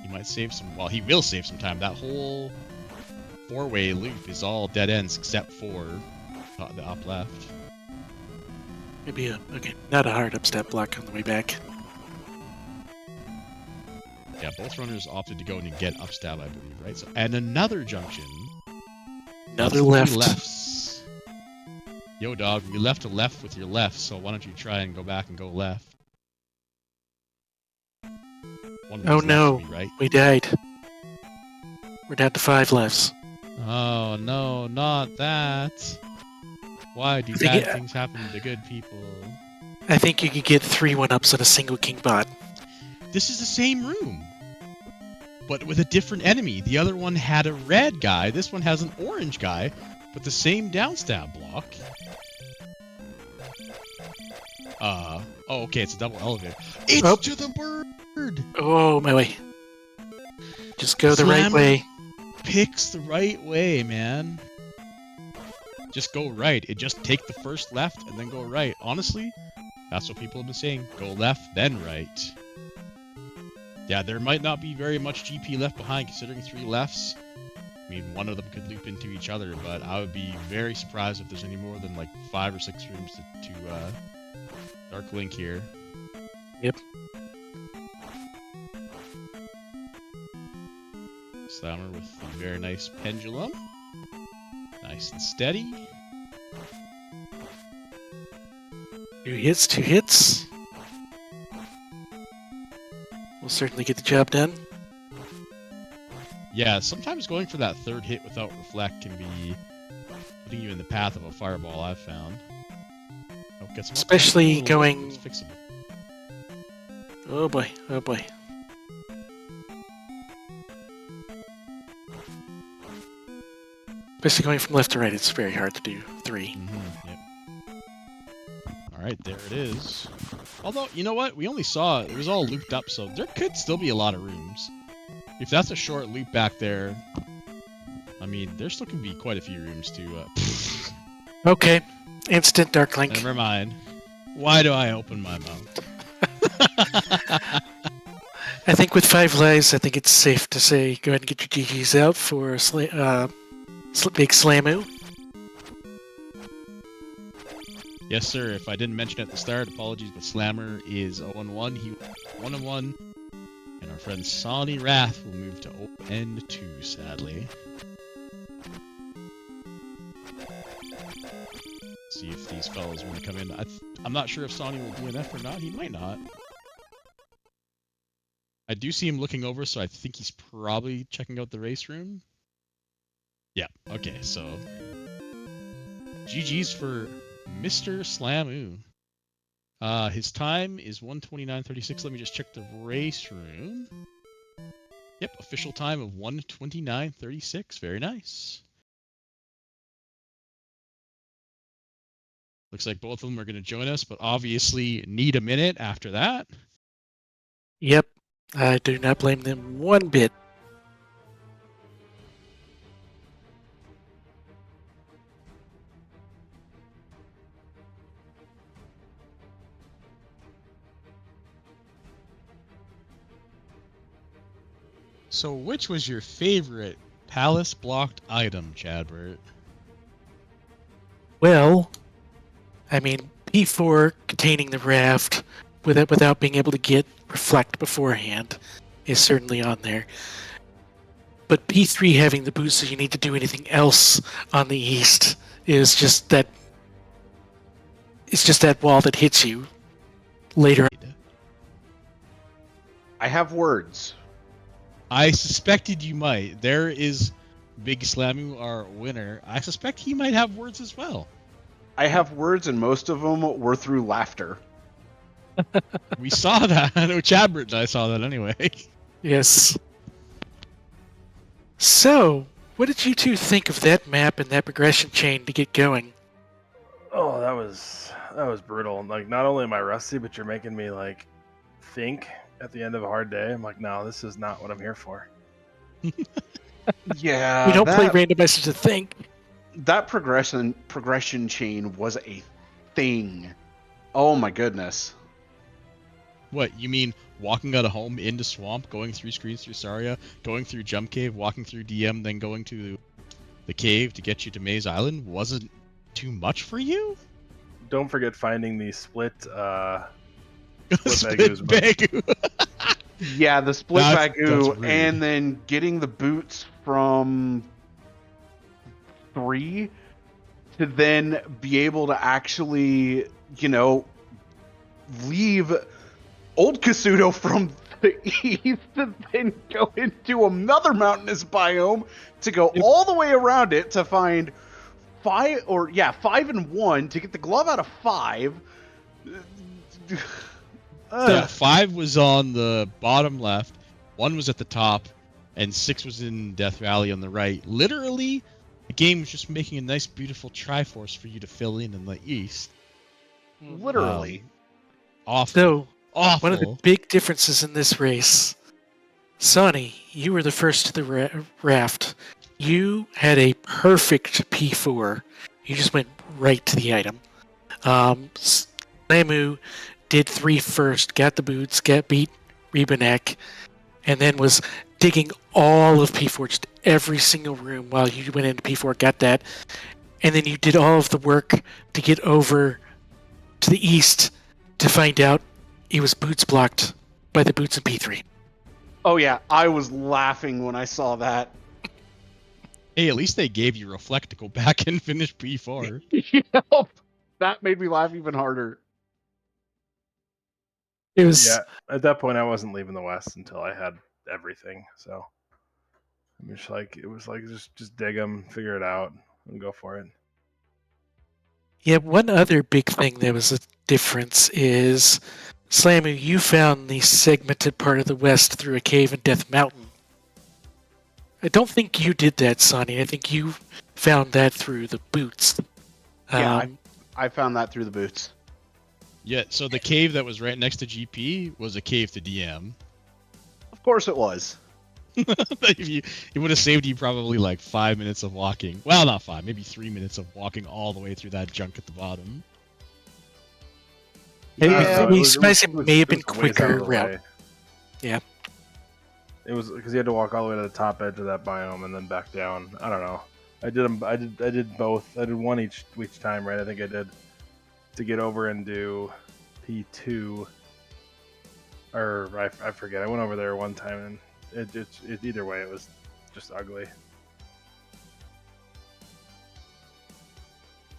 he might save some, well, he will save some time. That whole 4-way loop is all dead ends except for the up left. Maybe not a hard upstep block on the way back. Yeah, both runners opted to go and get upstab, I believe, right? So, and another junction. Another left. Lefts. Yo, dog, you left a left with your left, so why don't you try and go back and go left? Oh no, right? We died. We're down to 5 lefts. Oh no, not that. Why do bad things happen to good people? I think you could get 3 1-ups on a single king bot. This is the same room, but with a different enemy. The other one had a red guy. This one has an orange guy, but the same downstab block. Oh, okay, it's a double elevator. It's to the bird! Oh, my way. Just go the right way. Picks the right way, man. Just go right. Just take the first left and then go right. Honestly, that's what people have been saying. Go left, then right. Yeah, there might not be very much GP left behind considering 3 lefts. I mean, one of them could loop into each other, but I would be very surprised if there's any more than like 5 or 6 rooms to Dark Link here. Yep. Slammer with a very nice pendulum. Nice and steady. 2 hits. We'll certainly get the job done. Yeah, sometimes going for that third hit without reflect can be putting you in the path of a fireball, I've found. Oh, gets Especially it's going... fixable. Oh boy, oh boy. Especially going from left to right, it's very hard to do 3. Yep. Alright, there it is. Although, you know what? We only saw it was all looped up, so there could still be a lot of rooms. If that's a short loop back there, I mean, there still can be quite a few rooms to... Okay, instant Dark Link. Never mind. Why do I open my mouth? I think with 5 lives, I think it's safe to say go ahead and get your GGs out for Big Slamu. Yes, sir. If I didn't mention at the start, apologies, but Slammer is 0-1. He 1-1. And our friend Sawneyrath will move to open 2, sadly. See if these fellows want to come in. I'm not sure if Sawny will DNF or not. He might not. I do see him looking over, so I think he's probably checking out the race room. Yeah, okay, so... GG's for Mr. Slamu. His time is 1:29:36. Let me just check the race room. Yep, official time of 1:29:36. Very nice. Looks like both of them are going to join us, but obviously need a minute after that. Yep, I do not blame them one bit. So which was your favorite palace blocked item, Chadbert? Well, I mean, P4 containing the raft without being able to get reflect beforehand is certainly on there. But P3 having the boost so you need to do anything else on the east is just that. It's just that wall that hits you later. I have words. I suspected you might. There is Big Slamu, our winner. I suspect he might have words as well. I have words, and most of them were through laughter. We saw that. I know Chadbert and I saw that anyway. Yes. So, what did you two think of that map and that progression chain to get going? Oh, that was brutal. Like, not only am I rusty, but you're making me like think at the end of a hard day. I'm like, no, this is not what I'm here for. Yeah, We don't play Randomizer to think. That progression chain was a thing. Oh my goodness. What, you mean walking out of home into swamp, going through screens through Saria, going through jump cave, walking through DM, then going to the cave to get you to Maze Island wasn't too much for you? Don't forget finding the split Split Bagoos. Bagu. Yeah, the split That's Bagoo, rude. and then getting the boots from 3 to then be able to actually, leave Old Kasuto from the east and then go into another mountainous biome to go all the way around it to find 5 and 1 to get the glove out of 5. Yeah, 5 was on the bottom left, 1 was at the top, and 6 was in Death Valley on the right. Literally, the game was just making a nice, beautiful Triforce for you to fill in the east. Literally. Awful. So, Awful. one of the big differences in this race, Sonny, you were the first to the raft. You had a perfect P4. You just went right to the item. Slamu did 3 first, got the boots, beat Rebanek, and then was digging all of P4, just every single room while you went into P4, got that. And then you did all of the work to get over to the east to find out it was boots blocked by the boots in P3. Oh yeah, I was laughing when I saw that. Hey, at least they gave you Reflect to go back and finish P4. Yep. That made me laugh even harder. It was Yeah, at that point I wasn't leaving the West until I had everything. So I'm just like, it was like just dig them, figure it out, and go for it. Yeah, one other big thing that was a difference is, Slamu, you found the segmented part of the West through a cave in Death Mountain. I don't think you did that, Sonny. I think you found that through the boots. Yeah, I found that through the boots. Yeah, so the cave that was right next to GP was a cave to DM. Of course it was. It would have saved you probably like 5 minutes of walking. Well, not 5, maybe 3 minutes of walking all the way through that junk at the bottom. It may have been a ways out quicker of the route. way. Yeah. It was because you had to walk all the way to the top edge of that biome and then back down. I don't know. I did them. I did both. I did one each time, right? I think I did to get over and do P2. Or I forget. I went over there one time and it either way it was just ugly.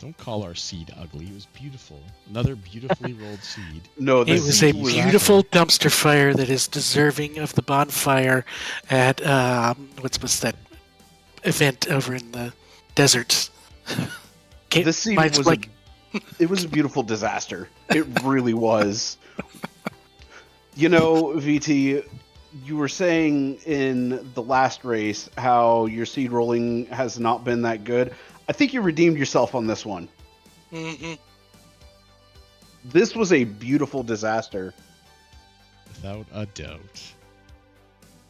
Don't call our seed ugly. It was beautiful. Another beautifully rolled seed. No, It was a beautiful dumpster fire that is deserving of the bonfire at what's that event over in the deserts. This seed mine's was like it was a beautiful disaster. It really was. You know, VT, you were saying in the last race how your seed rolling has not been that good. I think you redeemed yourself on this one. Mm-hmm. This was a beautiful disaster. Without a doubt.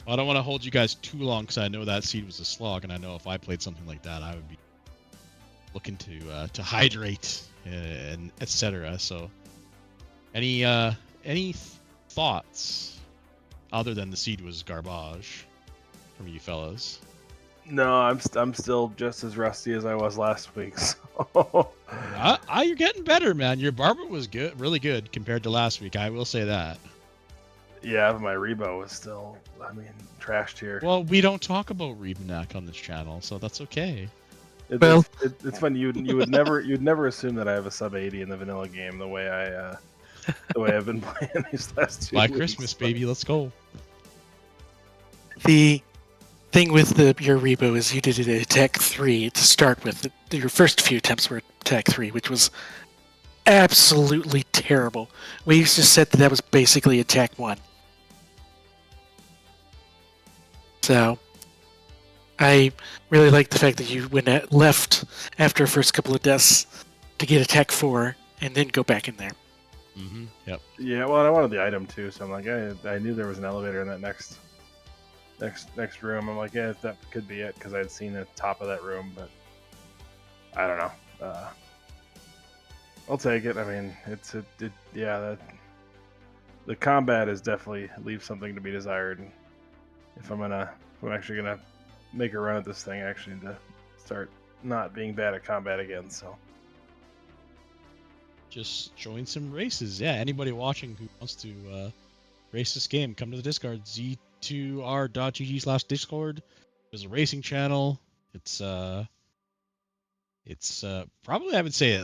Well, I don't want to hold you guys too long because I know that seed was a slog, and I know if I played something like that, I would be looking to hydrate and etc. So, any thoughts other than the seed was garbage from you fellas? No, I'm still just as rusty as I was last week. So. You're getting better, man. Your barber was good, really good compared to last week. I will say that. Yeah, but my Rebo was still, trashed here. Well, we don't talk about Rebenak on this channel, so that's okay. It's funny. You would never assume that I have a sub 80 in the vanilla game the way I've been playing these last 2 By weeks. Christmas, baby, let's go. The thing with your Rebo is you did it at attack 3 to start with. Your first few attempts were attack 3, which was absolutely terrible. We used to set that was basically attack 1. So, I really like the fact that you went left after the first couple of deaths to get attack 4 and then go back in there. Mm-hmm. Yep. Yeah, well, I wanted the item too, so I'm like, I knew there was an elevator in that next room. I'm like, yeah, that could be it because I'd seen the top of that room, but I don't know. I'll take it. I mean, the combat is definitely leaves something to be desired. And if I'm actually gonna make a run at this thing, I actually need to start not being bad at combat again. So Just join some races. Yeah, anybody watching who wants to race this game, come to the Discord, z2r.gg/discord. There's a racing channel. It's probably, I would say,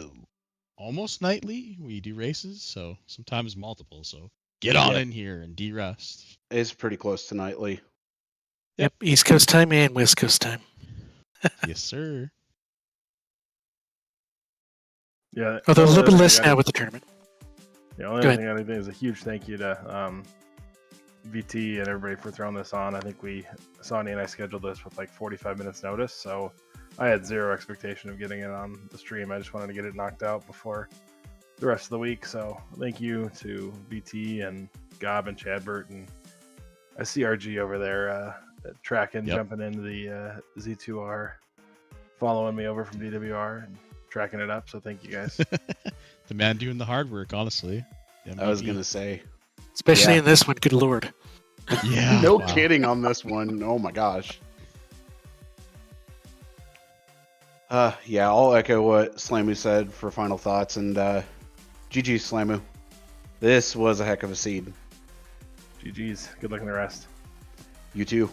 almost nightly. We do races, so sometimes multiple. So get on in here and de-rest. It's pretty close to nightly. Yep, East Coast time and West Coast time. Yes, sir. yeah. Although a little bit less now with the tournament. The only other thing I think is a huge thank you to VT and everybody for throwing this on. I think Sonny and I scheduled this with like 45 minutes notice, so I had zero expectation of getting it on the stream. I just wanted to get it knocked out before the rest of the week. So thank you to VT and Gob and Chadbert, and I see RG over there tracking, jumping into the Z2R, following me over from DWR and tracking it up. So thank you guys. The man doing the hard work, honestly. I was gonna say, Especially in this one, good lord. Yeah. no kidding on this one. Oh my gosh. Yeah, I'll echo what Slamu said for final thoughts, and GG Slamu. This was a heck of a seed. GG's. Good luck in the rest. You too.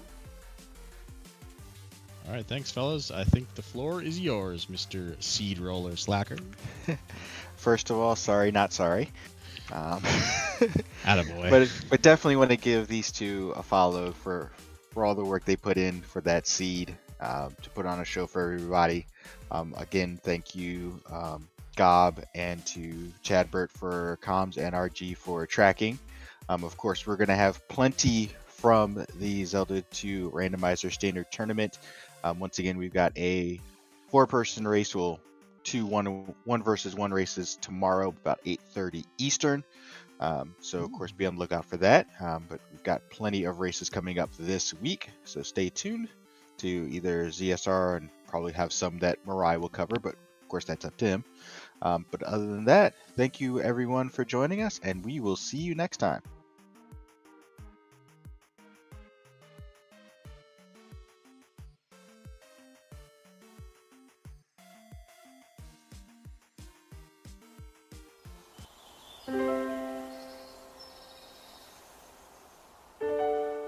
All right, thanks, fellas. I think the floor is yours, Mr. Seed Roller Slacker. First of all, sorry, not sorry. Attaboy. But definitely want to give these two a follow for for all the work they put in for that seed to put on a show for everybody. Again, thank you, Gob, and to Chadbert for comms and RG for tracking. Of course, we're going to have plenty from the Zelda 2 Randomizer Standard Tournament. Once again, we've got a 4-person race. Well, 2 one versus 1 races tomorrow about 8:30 Eastern. So of course be on the lookout for that. But we've got plenty of races coming up this week, so stay tuned to either ZSR, and probably have some that Mariah will cover, but of course that's up to him. But other than that, thank you everyone for joining us, and we will see you next time.